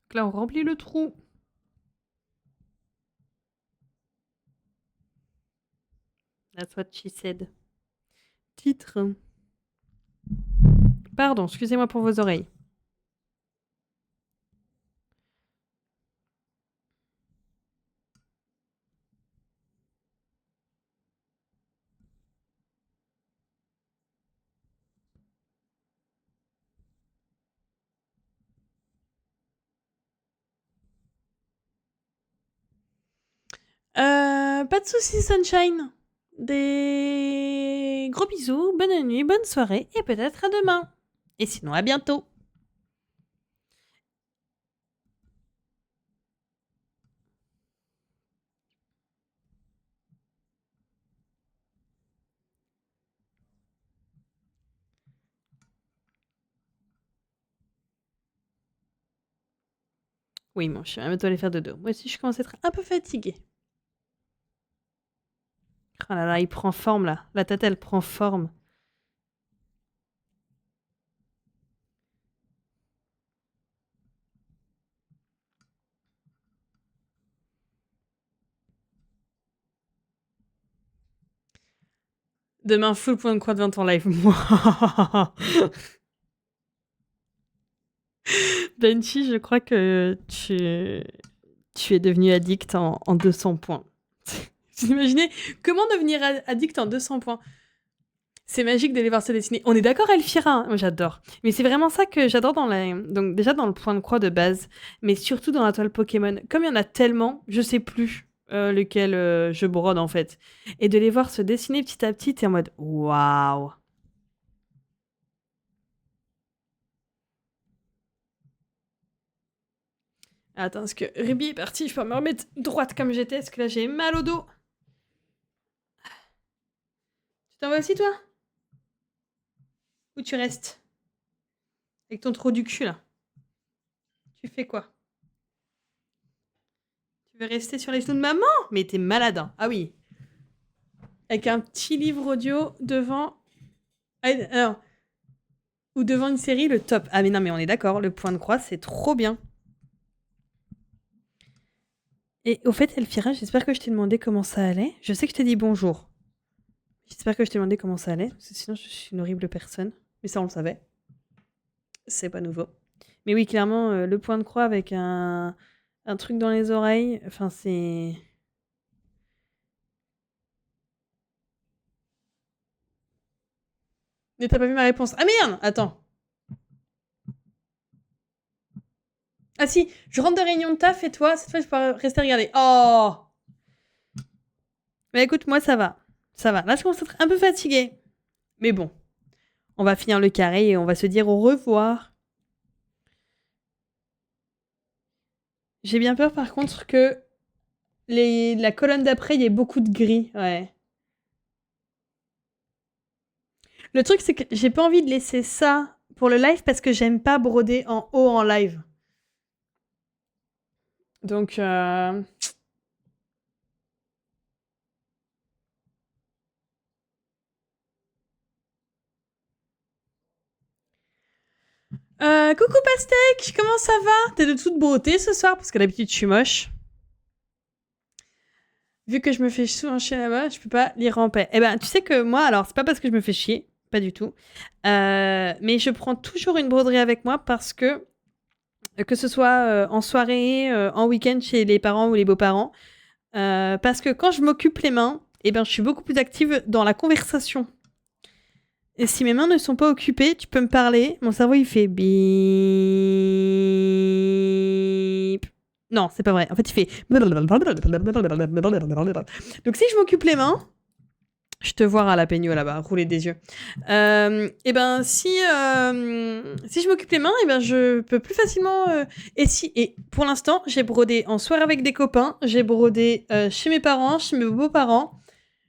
Donc là, on remplit le trou. That's what she said. Titre. Pardon, excusez-moi pour vos oreilles. Pas de soucis, Sunshine. Des gros bisous, bonne nuit, bonne soirée et peut-être à demain. Et sinon, à bientôt. Oui, mon chien, bientôt aller faire dodo. Moi aussi, je commence à être un peu fatiguée. Oh là là, il prend forme là. La tête, elle prend forme. Demain, full point de croix devant ton live. Benchy, je crois que tu es devenu addict en 200 points. Vous imaginez comment devenir addict en 200 points? C'est magique d'aller voir se dessiner. On est d'accord, Elfira, hein. Moi, j'adore. Mais c'est vraiment ça que j'adore donc déjà dans le point de croix de base, mais surtout dans la toile Pokémon. Comme il y en a tellement, je sais plus lequel je brode en fait. Et de les voir se dessiner petit à petit, t'es en mode waouh. Attends, est-ce que Ruby est parti? Je peux me remettre droite comme j'étais, parce que là j'ai mal au dos. Tu t'en vas aussi, toi? Ou tu restes? Avec ton trou du cul, là. Tu fais quoi? Tu veux rester sur les genoux de maman? Mais t'es malade, hein. Ah oui. Avec un petit livre audio devant... Alors... Ou devant une série, le top. Ah mais non, mais on est d'accord, le point de croix, c'est trop bien. Et au fait, Elfira, j'espère que je t'ai demandé comment ça allait. Je sais que je t'ai dit bonjour. J'espère que je t'ai demandé comment ça allait, parce que sinon je suis une horrible personne. Mais ça, on le savait. C'est pas nouveau. Mais oui, clairement, le point de croix avec un truc dans les oreilles, enfin, c'est... Mais t'as pas vu ma réponse. Ah merde! Attends. Ah si, je rentre de réunion de taf et toi, cette fois, je peux rester regarder. Oh! Mais écoute, moi, ça va. Ça va. Là, je commence à être un peu fatiguée. Mais bon. On va finir le carré et on va se dire au revoir. J'ai bien peur, par contre, que la colonne d'après, il y ait beaucoup de gris. Ouais. Le truc, c'est que j'ai pas envie de laisser ça pour le live parce que j'aime pas broder en haut en live. Donc, coucou Pastèque, comment ça va? T'es de toute beauté ce soir parce que d'habitude je suis moche. Vu que je me fais souvent chier là-bas, je peux pas lire en paix. Eh ben, tu sais que moi, alors c'est pas parce que je me fais chier, pas du tout, mais je prends toujours une broderie avec moi parce que ce soit en soirée, en week-end chez les parents ou les beaux-parents, parce que quand je m'occupe les mains, eh ben, je suis beaucoup plus active dans la conversation. Et si mes mains ne sont pas occupées, tu peux me parler, mon cerveau il fait bip. Non, c'est pas vrai. En fait, il fait. Donc, si je m'occupe les mains, je te vois à la peigno là-bas, rouler des yeux. Et ben, si je m'occupe les mains, et ben, je peux plus facilement. Et pour l'instant, j'ai brodé en soirée avec des copains, j'ai brodé chez mes parents, chez mes beaux-parents.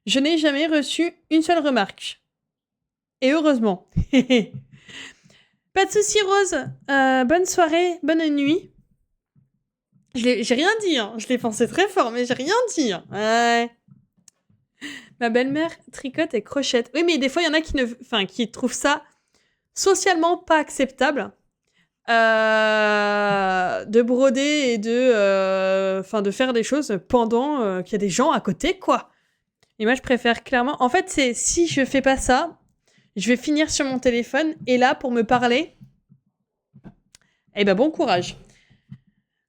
Je n'ai jamais reçu une seule remarque. Et heureusement. Pas de soucis, Rose. Bonne soirée, bonne nuit. J'ai rien dit, hein. Je l'ai pensé très fort, mais j'ai rien dit. Ouais. Ma belle-mère tricote et crochette. Oui, mais des fois, il y en a qui trouvent ça socialement pas acceptable de broder et de faire des choses pendant qu'il y a des gens à côté, quoi. Et moi, je préfère clairement... En fait, c'est si je fais pas ça, je vais finir sur mon téléphone et là, pour me parler, eh ben, bon courage.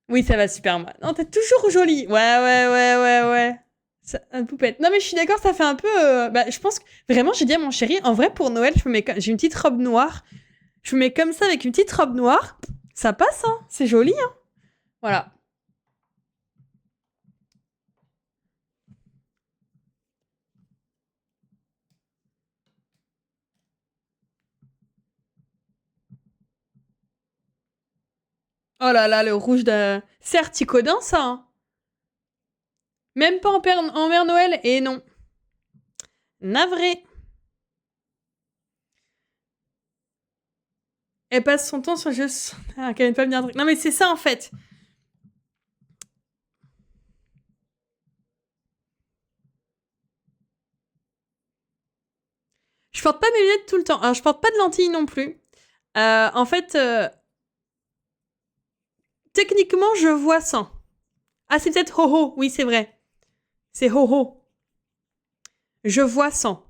Oui, ça va super mal. Non, t'es toujours jolie. Ouais. Poupette. Non, mais je suis d'accord, ça fait un peu... je pense que... Vraiment, j'ai dit à mon chéri, en vrai, pour Noël, j'ai une petite robe noire. Je me mets comme ça avec une petite robe noire. Ça passe, hein. C'est joli, hein. Voilà. Oh là là, le rouge de... C'est articodin, ça, hein. Même pas en Mère Noël, et non. Navré. Elle passe son temps sur le jeu... Ah, qu'elle n'aime pas venir... Non, mais c'est ça, en fait. Je porte pas mes lunettes tout le temps. Alors, je porte pas de lentilles non plus. En fait... Techniquement, je vois sans. Ah, c'est peut-être ho-ho. Oui, c'est vrai. C'est ho-ho. Je vois sans.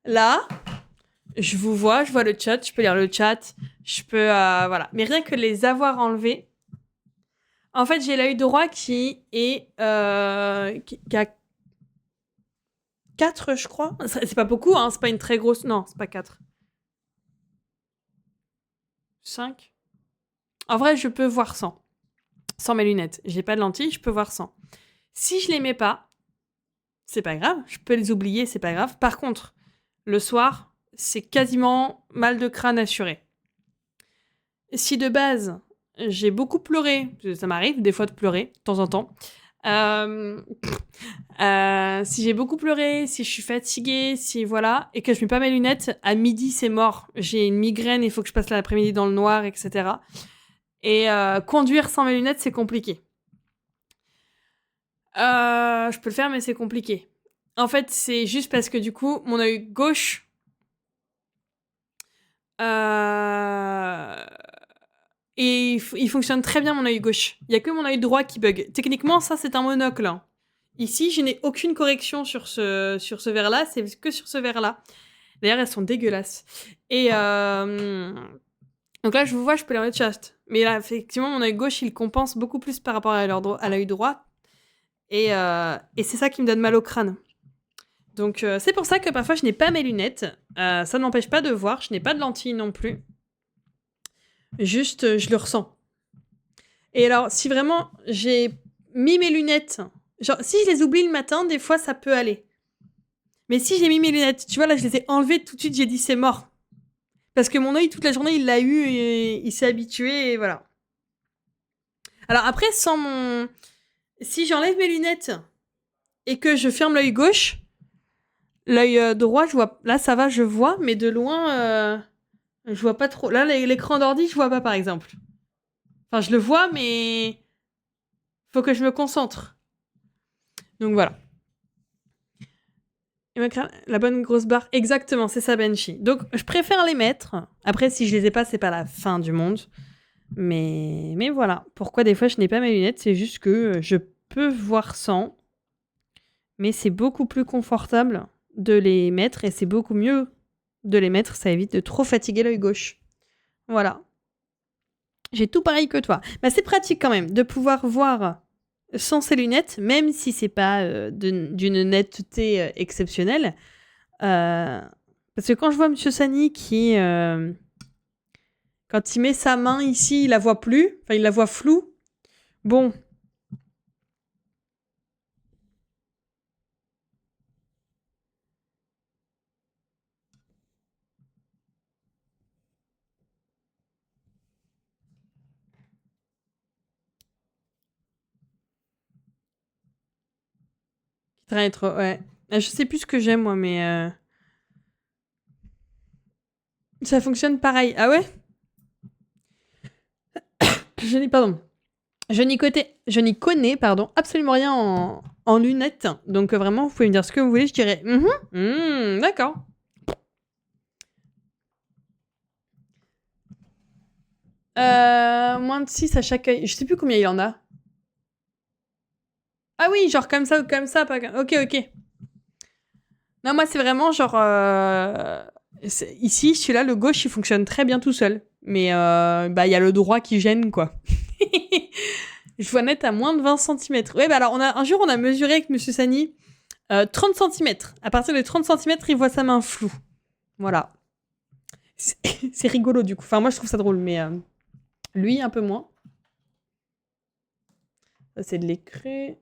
Là, je vous vois, je vois le chat, je peux lire le chat, je peux... voilà. Mais rien que les avoir enlevés... En fait, j'ai l'œil droit qui est... qui a 4, je crois. C'est pas beaucoup, hein. C'est pas une très grosse... Non, c'est pas 4. 5. En vrai, je peux voir sans. Sans mes lunettes. J'ai pas de lentilles, je peux voir sans. Si je les mets pas, c'est pas grave. Je peux les oublier, c'est pas grave. Par contre, le soir, c'est quasiment mal de crâne assuré. Si de base, j'ai beaucoup pleuré, ça m'arrive des fois de pleurer, de temps en temps. Si j'ai beaucoup pleuré, si je suis fatiguée, si voilà, et que je mets pas mes lunettes, à midi, c'est mort. J'ai une migraine, il faut que je passe l'après-midi dans le noir, etc. Et conduire sans mes lunettes, c'est compliqué. Je peux le faire, mais c'est compliqué. En fait, c'est juste parce que du coup, mon œil gauche... Et il fonctionne très bien, mon œil gauche. Il n'y a que mon œil droit qui bug. Techniquement, ça, c'est un monocle. Hein. Ici, je n'ai aucune correction sur ce verre-là. C'est que sur ce verre-là. D'ailleurs, elles sont dégueulasses. Et donc là, je vous vois, je peux les remettre chaste. Mais là, effectivement, mon œil gauche, il compense beaucoup plus par rapport à l'œil droit. Et c'est ça qui me donne mal au crâne. Donc, c'est pour ça que parfois, je n'ai pas mes lunettes. Ça ne m'empêche pas de voir. Je n'ai pas de lentilles non plus. Juste, je le ressens. Et alors, si vraiment j'ai mis mes lunettes... Genre, si je les oublie le matin, des fois, ça peut aller. Mais si j'ai mis mes lunettes, tu vois, là, je les ai enlevées tout de suite, j'ai dit c'est mort. Parce que mon œil, toute la journée, il l'a eu et il s'est habitué, et voilà. Alors après, si j'enlève mes lunettes et que je ferme l'œil gauche, l'œil droit, je vois... Là, ça va, je vois, mais de loin, je vois pas trop. Là, l'écran d'ordi, je vois pas, par exemple. Enfin, je le vois, mais... Faut que je me concentre. Donc, voilà. La bonne grosse barre, exactement, c'est ça, Benchy. Donc, je préfère les mettre. Après, si je les ai pas, c'est pas la fin du monde. Mais voilà. Pourquoi des fois, je n'ai pas mes lunettes, c'est juste que je peux voir sans. Mais c'est beaucoup plus confortable de les mettre et c'est beaucoup mieux de les mettre. Ça évite de trop fatiguer l'œil gauche. Voilà. J'ai tout pareil que toi. Bah, c'est pratique quand même de pouvoir voir sans ses lunettes, même si c'est pas d'une netteté exceptionnelle. Parce que quand je vois Monsieur Sani qui, quand il met sa main ici, il la voit plus, enfin il la voit floue. Bon. Très trop, ouais. Je sais plus ce que j'aime moi, mais ça fonctionne pareil. Ah ouais? Pardon. Je n'y connais absolument rien en lunettes. Donc vraiment, vous pouvez me dire ce que vous voulez, je dirais d'accord. Moins de 6 à chaque œil. Je sais plus combien il en a. Ah oui, genre comme ça ou comme ça. Pas... Ok. Non, moi, c'est vraiment genre... Ici, celui-là, le gauche, il fonctionne très bien tout seul. Mais bah, il y a le droit qui gêne, quoi. Je vois net à moins de 20 cm. Ouais, bah alors, un jour, on a mesuré avec Monsieur Sani 30 cm. À partir de 30 cm, il voit sa main floue. Voilà. C'est rigolo, du coup. Enfin, moi, je trouve ça drôle, mais lui, un peu moins. Ça, c'est de l'écrit.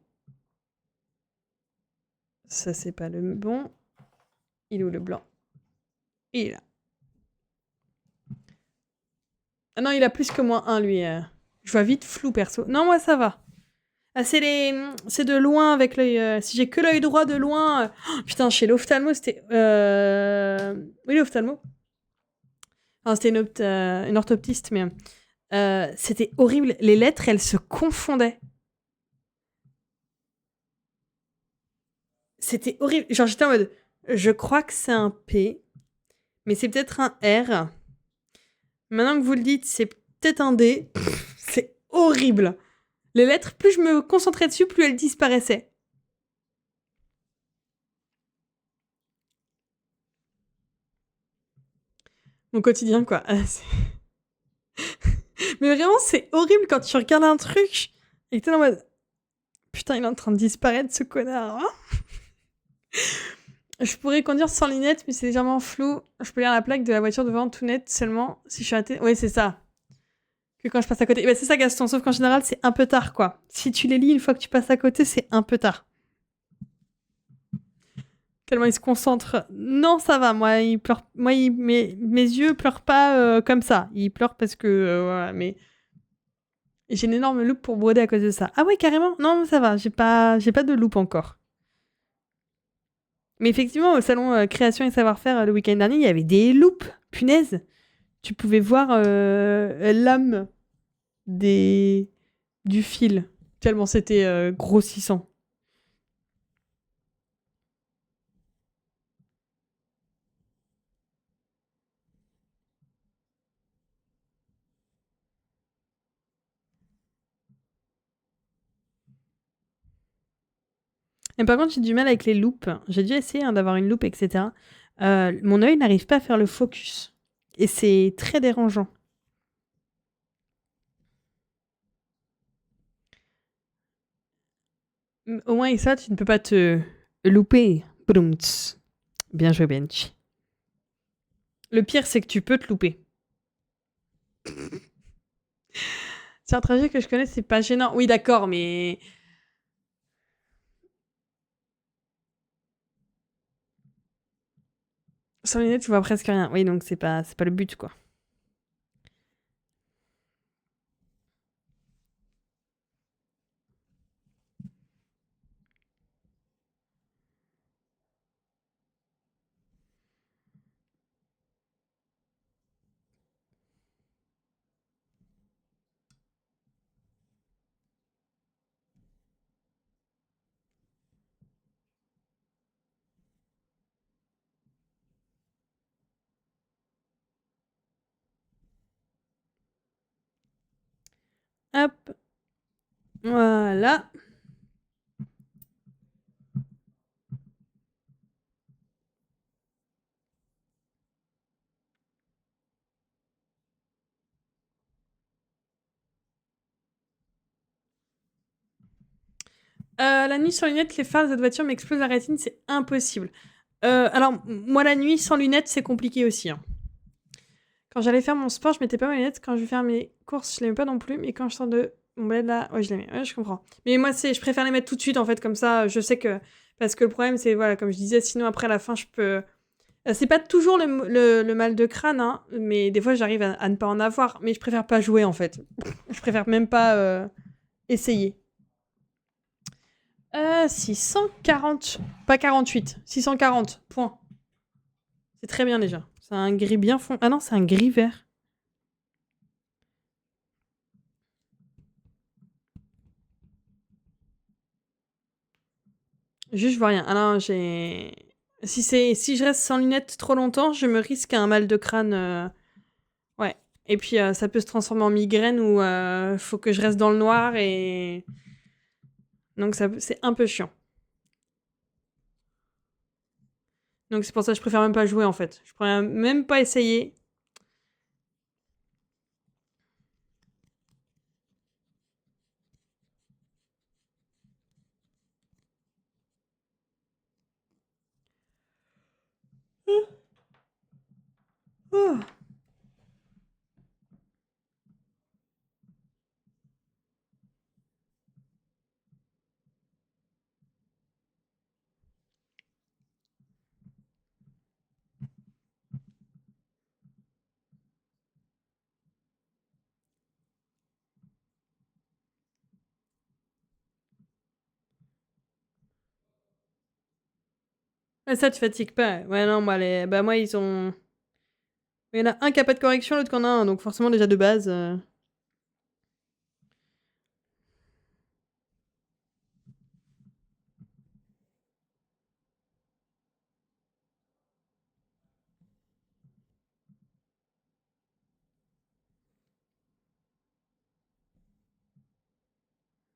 Ça, c'est pas le bon. Il est où, le blanc? Il est là. Ah non, il a plus que moins 1, lui. Je vois vite flou, perso. Non, moi, ça va. Ah, c'est de loin avec l'œil... si j'ai que l'œil droit de loin... Oh, putain, chez l'ophtalmo, c'était... Oui, l'ophtalmo. Enfin, c'était une orthoptiste, mais... c'était horrible. Les lettres, elles se confondaient. C'était horrible. Genre, j'étais en mode... Je crois que c'est un P, mais c'est peut-être un R. Maintenant que vous le dites, c'est peut-être un D. C'est horrible. Les lettres, plus je me concentrais dessus, plus elles disparaissaient. Mon quotidien, quoi. Mais vraiment, c'est horrible quand tu regardes un truc et que t'es en mode... Putain, il est en train de disparaître, ce connard. Hein. Je pourrais conduire sans lunettes, mais c'est légèrement flou. Je peux lire la plaque de la voiture devant tout net seulement si je suis arrêtée. Oui, c'est ça. Que quand je passe à côté. Bah, c'est ça, Gaston. Sauf qu'en général, c'est un peu tard, quoi. Si tu les lis une fois que tu passes à côté, c'est un peu tard. Tellement il se concentre. Non, ça va. Moi, il pleure. Moi, mes yeux pleurent pas comme ça. Ils pleurent parce que voilà. Mais j'ai une énorme loupe pour broder à cause de ça. Ah ouais, carrément. Non, ça va. J'ai pas de loupe encore. Mais effectivement, au salon création et savoir-faire le week-end dernier, il y avait des loupes. Punaise. Tu pouvais voir l'âme du fil, tellement c'était grossissant. Et par contre, j'ai du mal avec les loupes. J'ai déjà essayé d'avoir une loupe, etc. Mon œil n'arrive pas à faire le focus. Et c'est très dérangeant. Au moins, avec ça, tu ne peux pas te louper. Broumts. Bien joué, Bench. Le pire, c'est que tu peux te louper. C'est un trajet que je connais, c'est pas gênant. Oui, d'accord, mais... Sans lunettes, tu vois presque rien. Oui, donc c'est pas le but, quoi. Hop. Voilà. La nuit sans lunettes, les phares de cette voiture m'explosent la rétine, c'est impossible. Alors, moi, la nuit sans lunettes, c'est compliqué aussi. Hein. Quand j'allais faire mon sport, je mettais pas mes lunettes. Quand je vais faire mes courses, je les mets pas non plus. Mais quand je sors de mon bled là, ouais, je les mets. Ouais, je comprends. Mais moi, je préfère les mettre tout de suite, en fait, comme ça. Je sais que. Parce que le problème, c'est, voilà, comme je disais, sinon après à la fin, je peux. C'est pas toujours le mal de crâne, hein, mais des fois, j'arrive à ne pas en avoir. Mais je préfère pas jouer, en fait. Je préfère même pas essayer. 640. Pas 48. 640. Point. C'est très bien déjà. C'est un gris bien fond. Ah non, c'est un gris vert. Juste, je vois rien. Ah non, j'ai. Si je reste sans lunettes trop longtemps, je me risque un mal de crâne. Ouais. Et puis, ça peut se transformer en migraine ou faut que je reste dans le noir et. Donc, c'est un peu chiant. Donc, c'est pour ça que je préfère même pas jouer en fait. Je préfère même pas essayer. Oh. Ah, ça, tu fatigues pas. Ouais, non, moi, ils ont. Il y en a un qui a pas de correction, l'autre qui en a un. Donc, forcément, déjà de base.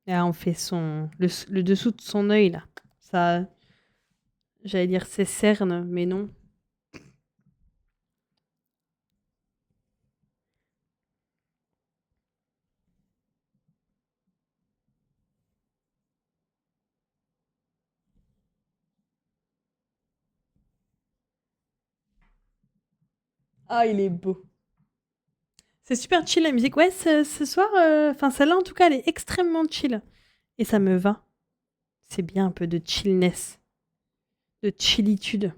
Là, on fait le dessous de son œil, là. Ça. J'allais dire ses cernes, mais non. Ah, il est beau. C'est super chill la musique. Ouais, ce soir, enfin celle-là en tout cas, elle est extrêmement chill. Et ça me va. C'est bien un peu de chillness, de chillitude,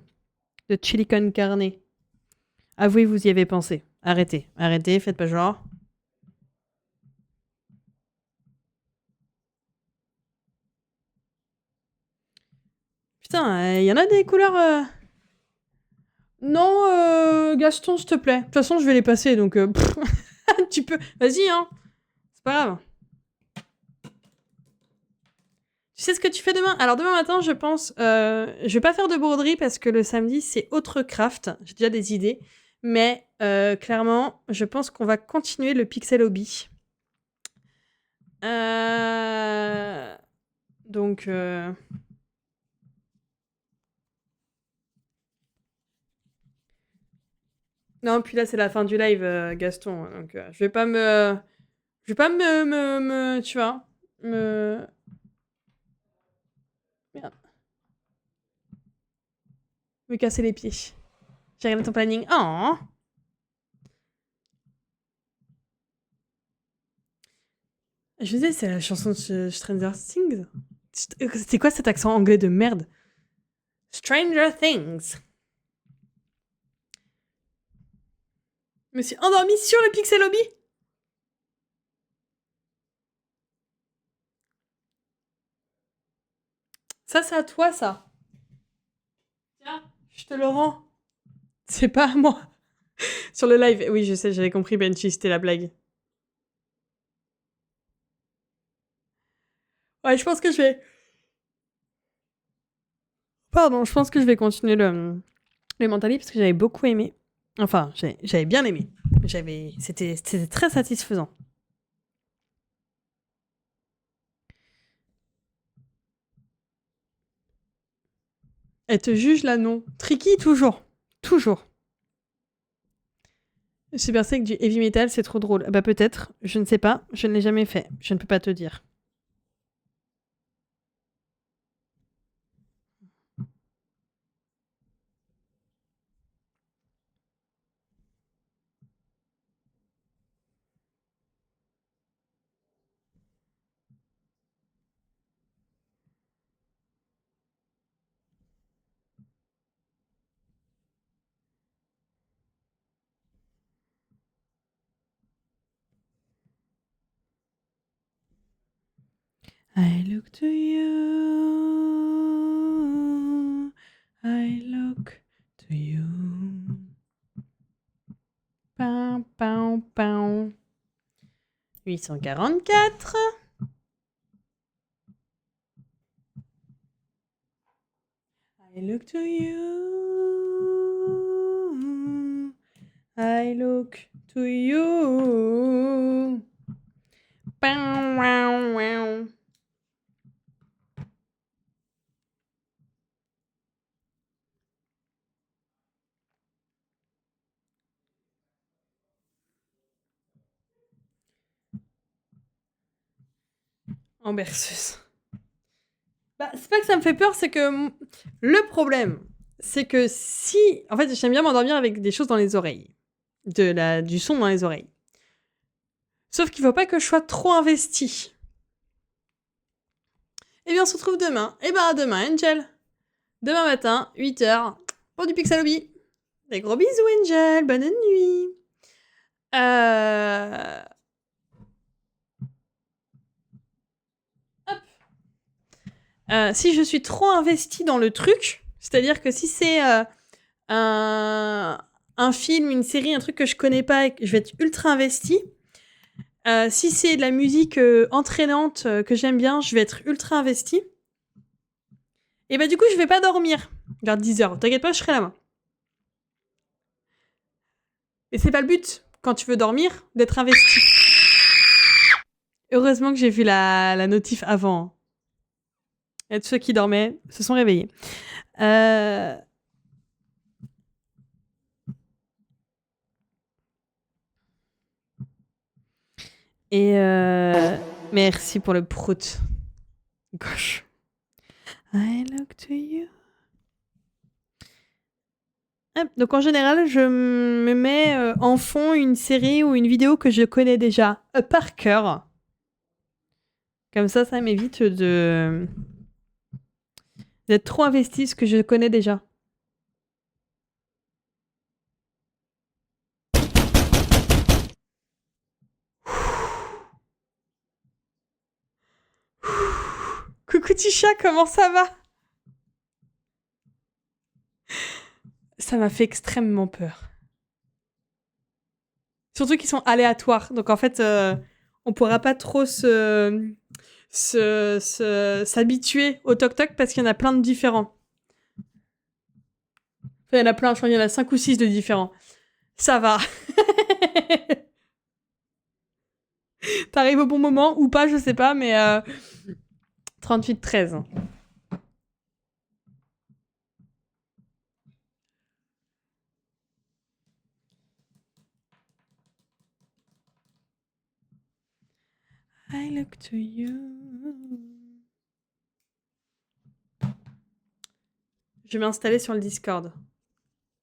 de chili con carne. Avouez, vous y avez pensé. Arrêtez, faites pas genre. Putain, il y en a des couleurs. Non, Gaston, s'il te plaît. De toute façon, je vais les passer, donc tu peux. Vas-y, hein. pas grave. Tu sais ce que tu fais demain? Alors demain matin, je pense... je vais pas faire de broderie parce que le samedi, c'est autre craft. J'ai déjà des idées. Mais clairement, je pense qu'on va continuer le Pixel Hobby. Donc... Non, puis là, c'est la fin du live, Gaston. Donc, je vais pas me... Je vais pas tu vois, me... Merde. Me casser les pieds. J'ai regardé ton planning. Oh. Je disais, c'est la chanson de Stranger Things. C'était quoi cet accent anglais de merde? Stranger Things. Je me suis endormie sur le Pixel Hobby. Ça, c'est à toi, ça. Tiens, je te le rends. C'est pas à moi. Sur le live. Oui, je sais, j'avais compris, Benchy, c'était la blague. Ouais, je pense que je vais... Pardon, je pense que je vais continuer le Mentally parce que j'avais beaucoup aimé. Enfin, j'avais bien aimé. C'était très satisfaisant. Elle te juge là, non? Tricky, toujours. Toujours. Super Sec du heavy metal, c'est trop drôle. Bah peut-être, je ne sais pas, je ne l'ai jamais fait. Je ne peux pas te dire. I look to you. I look to you. Pam, pam, pam. 844. I look to you. I look to you. Pow, wow, wow. En berceuse. Bah, c'est pas que ça me fait peur, c'est que le problème, c'est que si... En fait, j'aime bien m'endormir avec des choses dans les oreilles. Du son dans les oreilles. Sauf qu'il faut pas que je sois trop investie. Eh bien, on se retrouve demain. Eh ben, à demain, Angel. Demain matin, 8h, pour du Pixel Hobby. Des gros bisous, Angel. Bonne nuit. Si je suis trop investie dans le truc, c'est-à-dire que si c'est un film, une série, un truc que je connais pas et que je vais être ultra investie, si c'est de la musique entraînante que j'aime bien, je vais être ultra investie. Et bah du coup, je vais pas dormir vers 10h. T'inquiète pas, je serai là-bas. Mais c'est pas le but, quand tu veux dormir, d'être investi. Heureusement que j'ai vu la notif avant. Et tous ceux qui dormaient se sont réveillés. Et merci pour le prout. Gauche. I look to you. Donc en général, je me mets en fond une série ou une vidéo que je connais déjà par cœur. Comme ça m'évite d'être trop investi ce que je connais déjà. Coucou Tisha, comment ça va? Ça m'a fait extrêmement peur. Surtout qu'ils sont aléatoires. Donc en fait, on pourra pas trop s'habituer au toc-toc parce qu'il y en a plein de différents. Enfin, il y en a plein, je crois qu'il y en a 5 ou 6 de différents. Ça va. T'arrives au bon moment ou pas, je sais pas, mais 38-13. I look to you. Je vais m'installer sur le Discord.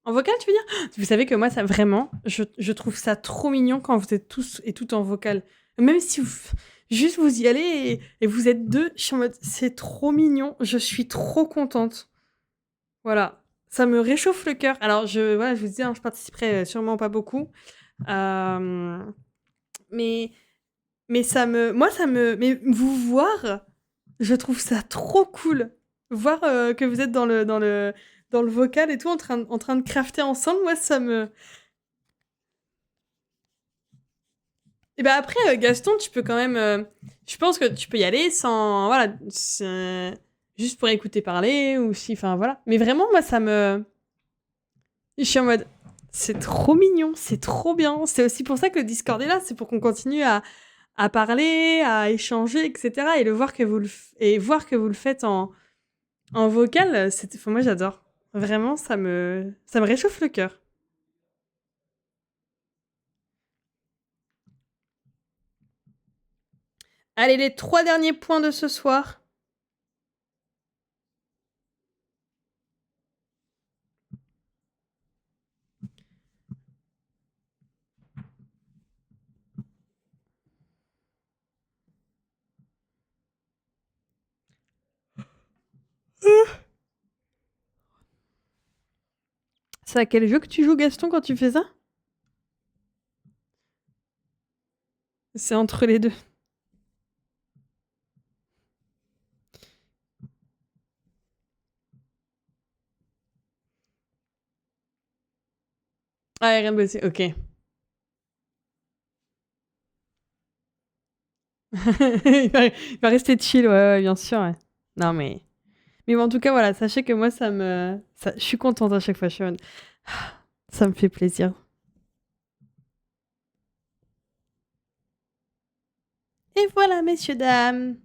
En vocal, tu veux dire? Vous savez que moi, ça vraiment, je trouve ça trop mignon quand vous êtes tous et toutes en vocal. Même si juste vous y allez et vous êtes deux, je suis en mode, c'est trop mignon, je suis trop contente. Voilà, ça me réchauffe le cœur. Alors, voilà, je vous dis, hein, je participerai sûrement pas beaucoup. Mais mais vous voir, je trouve ça trop cool. Voir que vous êtes dans le vocal et tout, en train de crafter ensemble, moi, ça me... Et bah après, Gaston, tu peux quand même... je pense que tu peux y aller sans... Voilà, juste pour écouter parler, ou si... Enfin, voilà. Mais vraiment, moi, ça me... Je suis en mode... C'est trop mignon, c'est trop bien. C'est aussi pour ça que le Discord est là, c'est pour qu'on continue à parler, à échanger, etc. Et voir que vous le faites en vocal, enfin, moi j'adore. Vraiment, ça me réchauffe le cœur. Allez, les 3 derniers points de ce soir. C'est à quel jeu que tu joues, Gaston, quand tu fais ça? C'est entre les deux. Ah, rien de bossé, ok. il va rester chill, ouais, bien sûr. Ouais. Non, mais... Mais bon, en tout cas, voilà, sachez que moi, je suis contente à chaque fois. Ça me fait plaisir. Et voilà, messieurs, dames.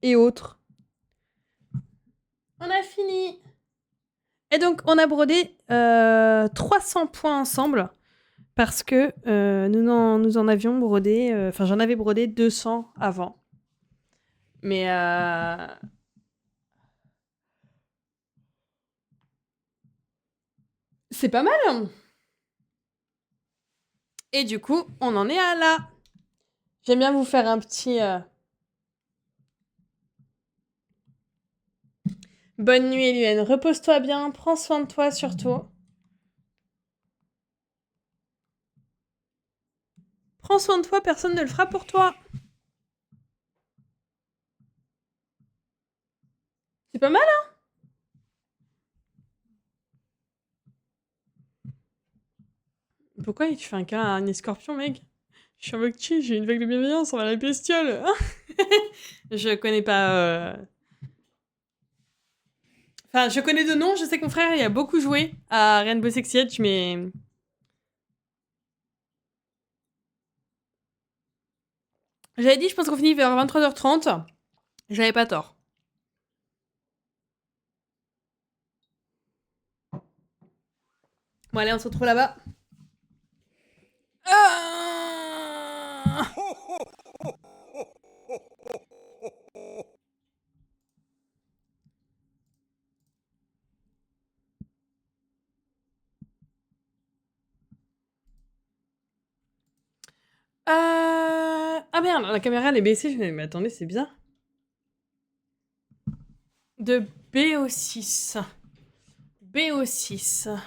Et autres. On a fini. Et donc, on a brodé 300 points ensemble. Parce que nous en avions brodé... Enfin, j'en avais brodé 200 avant. Mais... c'est pas mal, hein. Et du coup, on en est à là. J'aime bien vous faire un petit... Bonne nuit, Eliane. Repose-toi bien. Prends soin de toi, surtout. Prends soin de toi, personne ne le fera pour toi. C'est pas mal, hein? Pourquoi tu fais un câlin à un escorpion, mec? Je suis avec qui? J'ai une vague de bienveillance envers la bestiole. Je connais pas... Enfin, je connais de nom. Je sais que mon frère il a beaucoup joué à Rainbow Six Siege, mais... J'avais dit, je pense qu'on finit vers 23h30. J'avais pas tort. Bon, allez, on se retrouve là-bas. Ah merde, la caméra elle est baissée. Mais attendez, c'est bizarre. De BO6. BO6.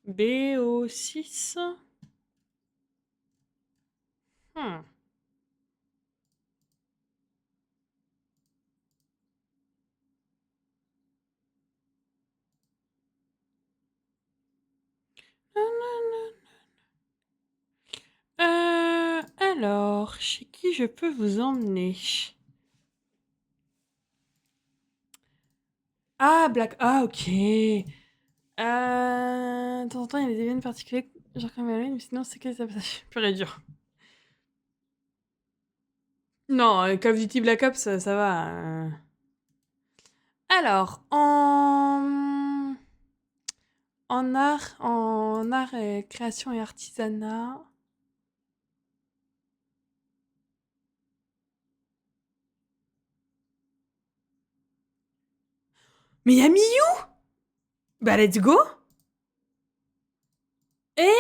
BO6. Hmm. Alors, chez qui je peux vous emmener? Ah, Black... Ah, ok. De temps en temps, il y a des événements particuliers, genre comme Halloween, mais sinon, c'est que ça passe pur et dur. Non, Call of Duty Black Ops, ça va. Alors, en art et création et artisanat. Mais y'a Miyu! Bah, let's go! Et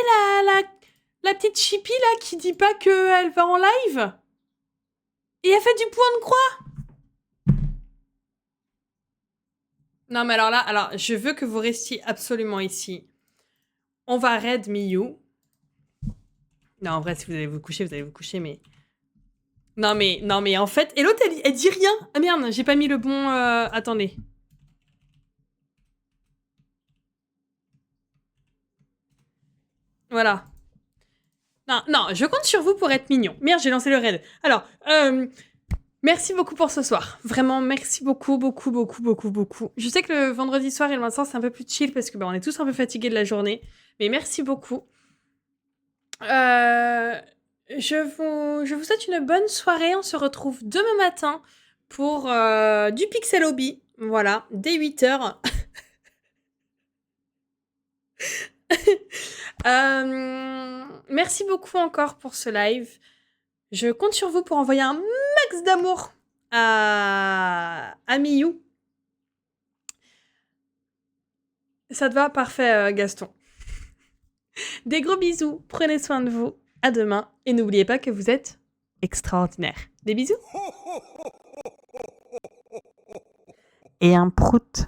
la petite chippie là qui dit pas qu'elle va en live? Et elle fait du point de croix! Non, mais alors là, je veux que vous restiez absolument ici. On va raid Miyu. Non, en vrai, si vous allez vous coucher, vous allez vous coucher, mais... Non, mais en fait... Et l'autre, elle dit rien! Ah merde, j'ai pas mis le bon... Attendez. Voilà. Non, je compte sur vous pour être mignon. Merde, j'ai lancé le raid. Alors, merci beaucoup pour ce soir. Vraiment, merci beaucoup. Je sais que le vendredi soir et le matin, c'est un peu plus chill parce que on est tous un peu fatigués de la journée. Mais merci beaucoup. Je vous souhaite une bonne soirée. On se retrouve demain matin pour du Pixel Hobby. Voilà, dès 8h. Merci beaucoup encore pour ce live. Je compte sur vous pour envoyer un max d'amour à Miyu. Ça te va? Parfait, Gaston. Des gros bisous. Prenez soin de vous. À demain. Et n'oubliez pas que vous êtes extraordinaire. Des bisous. Et un prout.